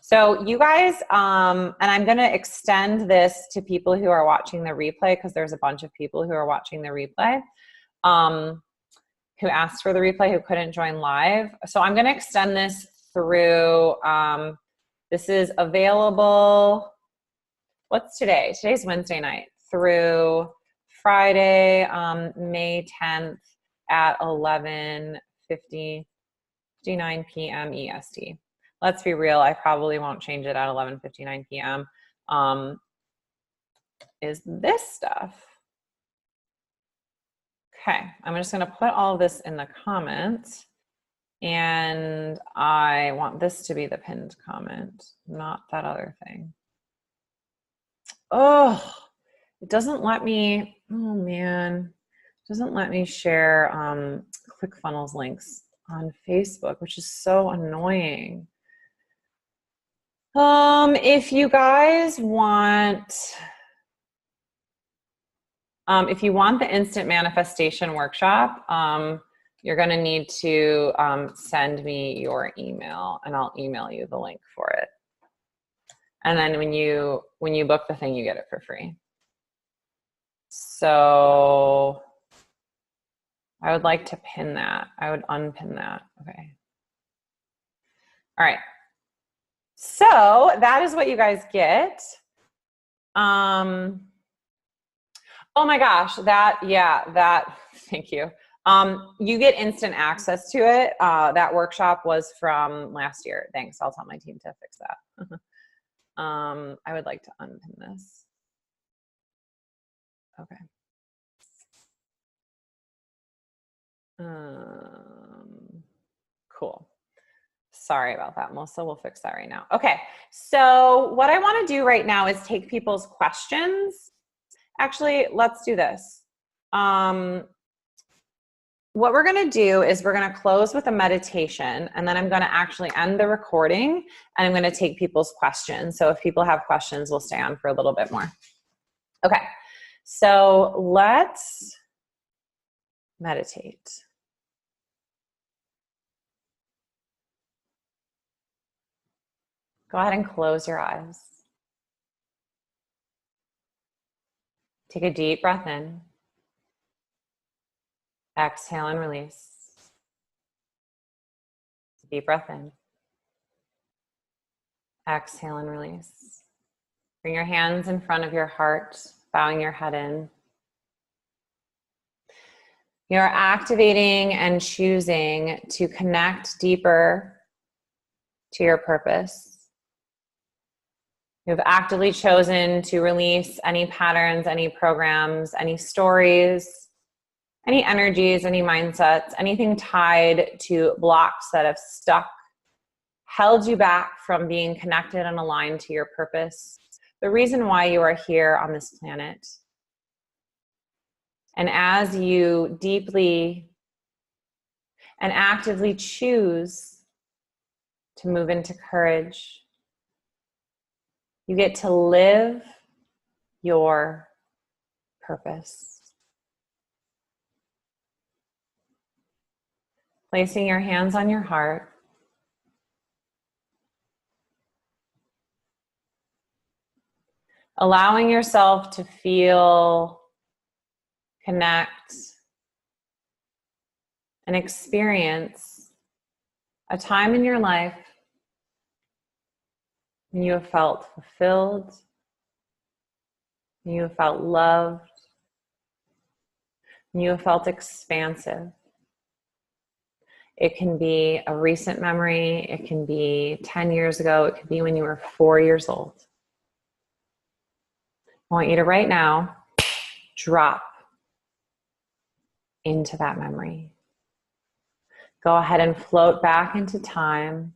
So you guys, and I'm going to extend this to people who are watching the replay, because there's a bunch of people who are watching the replay, who asked for the replay, who couldn't join live. So I'm going to extend this through, this is available, what's today? Today's Wednesday night, through Friday, May 10th at 11:59 p.m. EST. Let's be real, I probably won't change it at 11:59 p.m. Is this stuff. Okay, I'm just going to put all this in the comments, and I want this to be the pinned comment, not that other thing. Oh, it doesn't let me, oh man, it doesn't let me share ClickFunnels links on Facebook, which is so annoying. If you guys want, if you want the instant manifestation workshop, you're going to need to send me your email, and I'll email you the link for it. And then when you book the thing, you get it for free. So I would like to pin that. I would unpin that. Okay. All right. So that is what you guys get. Oh my gosh, thank you. You get instant access to it. That workshop was from last year. Thanks, I'll tell my team to fix that. I would like to unpin this. Okay. Cool. Sorry about that, Melissa. We'll fix that right now. Okay, so what I want to do right now is take people's questions. Actually, let's do this. What we're going to do is we're going to close with a meditation, and then I'm going to actually end the recording, and I'm going to take people's questions. So if people have questions, we'll stay on for a little bit more. Okay, so let's meditate. Go ahead and close your eyes. Take a deep breath in. Exhale and release. Deep breath in. Exhale and release. Bring your hands in front of your heart, bowing your head in. You're activating and choosing to connect deeper to your purpose. You've actively chosen to release any patterns, any programs, any stories, any energies, any mindsets, anything tied to blocks that have stuck, held you back from being connected and aligned to your purpose, the reason why you are here on this planet. And as you deeply and actively choose to move into courage, you get to live your purpose. Placing your hands on your heart. Allowing yourself to feel, connect, and experience a time in your life when you have felt fulfilled, when you have felt loved, when you have felt expansive. It can be a recent memory, it can be 10 years ago, it could be when you were 4 years old. I want you to right now drop into that memory. Go ahead and float back into time,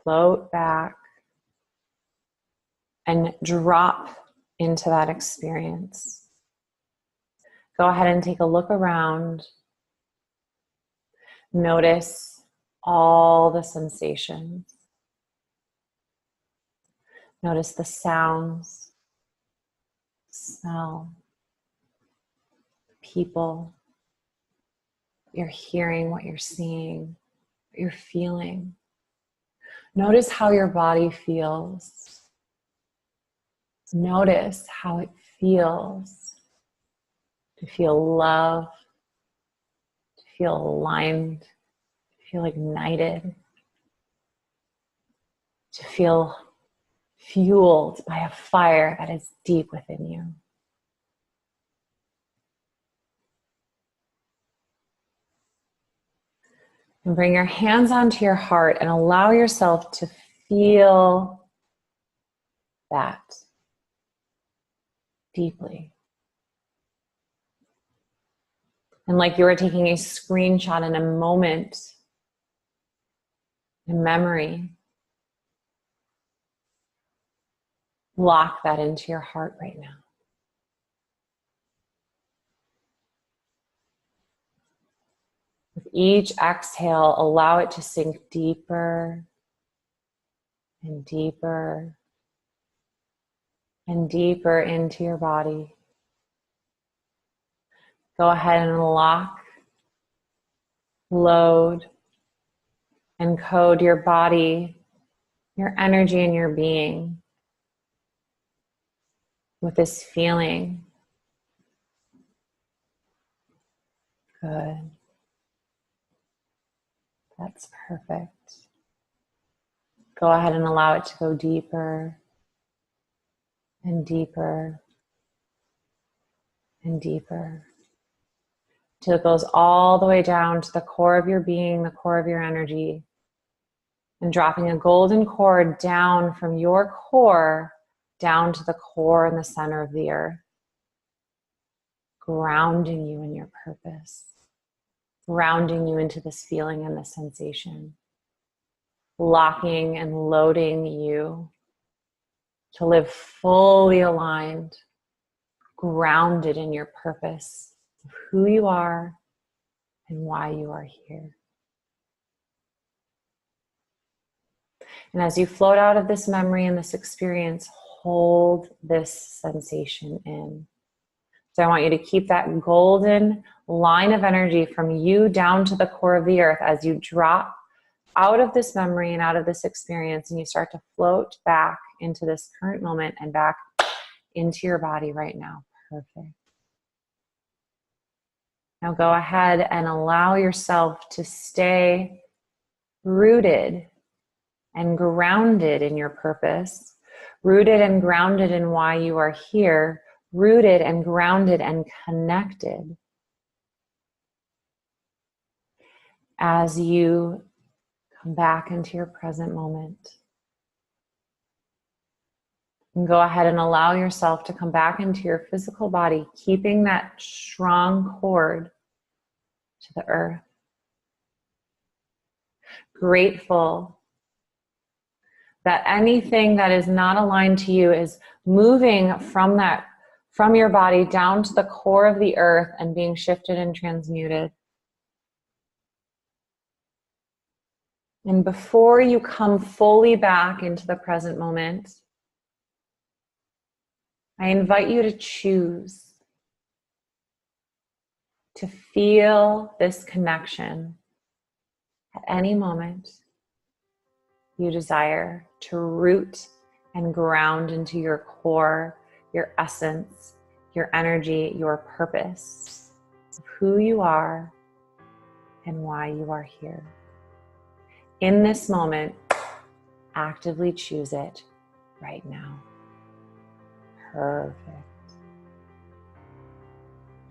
float back, and drop into that experience. Go ahead and take a look around. Notice all the sensations. Notice the sounds, smell, people. You're hearing, what you're seeing, what you're feeling. Notice how your body feels. Notice how it feels to feel loved, to feel aligned, to feel ignited, to feel fueled by a fire that is deep within you. And bring your hands onto your heart and allow yourself to feel that deeply. And like you were taking a screenshot in a moment, in memory, lock that into your heart right now. With each exhale, allow it to sink deeper and deeper and deeper into your body. Go ahead and lock, load, and code your body, your energy, and your being with this feeling. Good. That's perfect. Go ahead and allow it to go deeper and deeper and deeper till it goes all the way down to the core of your being, the core of your energy, and dropping a golden cord down from your core down to the core in the center of the earth, grounding you in your purpose, grounding you into this feeling and this sensation, locking and loading you to live fully aligned, grounded in your purpose of who you are and why you are here. And as you float out of this memory and this experience, hold this sensation in. So I want you to keep that golden line of energy from you down to the core of the earth as you drop out of this memory and out of this experience, and you start to float back into this current moment and back into your body right now. Perfect. Now go ahead and allow yourself to stay rooted and grounded in your purpose, rooted and grounded in why you are here, rooted and grounded and connected as you come back into your present moment. And go ahead and allow yourself to come back into your physical body, keeping that strong cord to the earth. Grateful that anything that is not aligned to you is moving from your body down to the core of the earth and being shifted and transmuted. And before you come fully back into the present moment, I invite you to choose to feel this connection at any moment you desire, to root and ground into your core, your essence, your energy, your purpose of who you are and why you are here. In this moment, actively choose it right now. Perfect.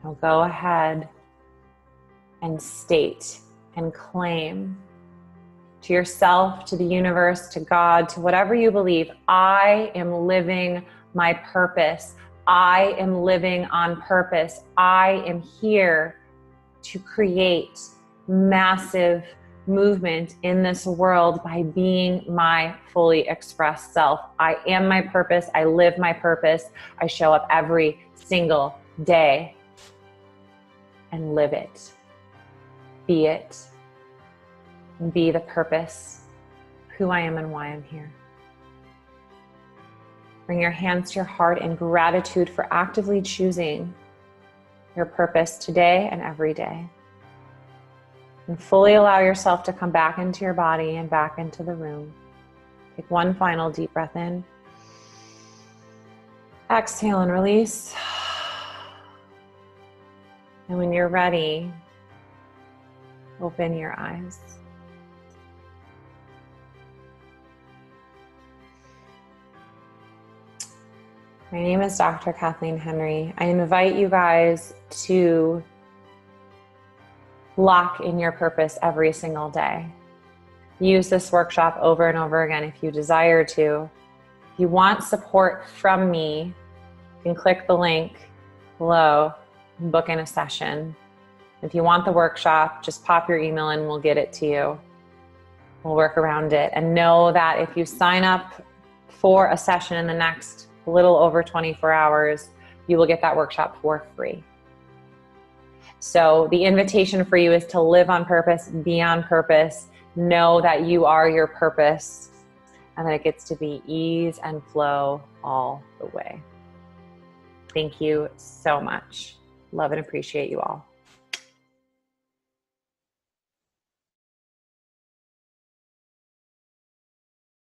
Now go ahead and state and claim to yourself, to the universe, to God, to whatever you believe, I am living my purpose. I am living on purpose. I am here to create massive movement in this world by being my fully expressed self. I am my purpose. I live my purpose. I show up every single day and live it. Be it. Be the purpose, who I am and why I'm here. Bring your hands to your heart in gratitude for actively choosing your purpose today and every day. And fully allow yourself to come back into your body and back into the room. Take one final deep breath in. Exhale and release. And when you're ready, open your eyes. My name is Dr. Kathleen Henry. I invite you guys to lock in your purpose every single day. Use this workshop over and over again if you desire to. If you want support from me, you can click the link below and book in a session. If you want the workshop, just pop your email in, we'll get it to you. We'll work around it. And know that if you sign up for a session in the next little over 24 hours, you will get that workshop for free. So the invitation for you is to live on purpose, be on purpose, know that you are your purpose, and that it gets to be ease and flow all the way. Thank you so much. Love and appreciate you all.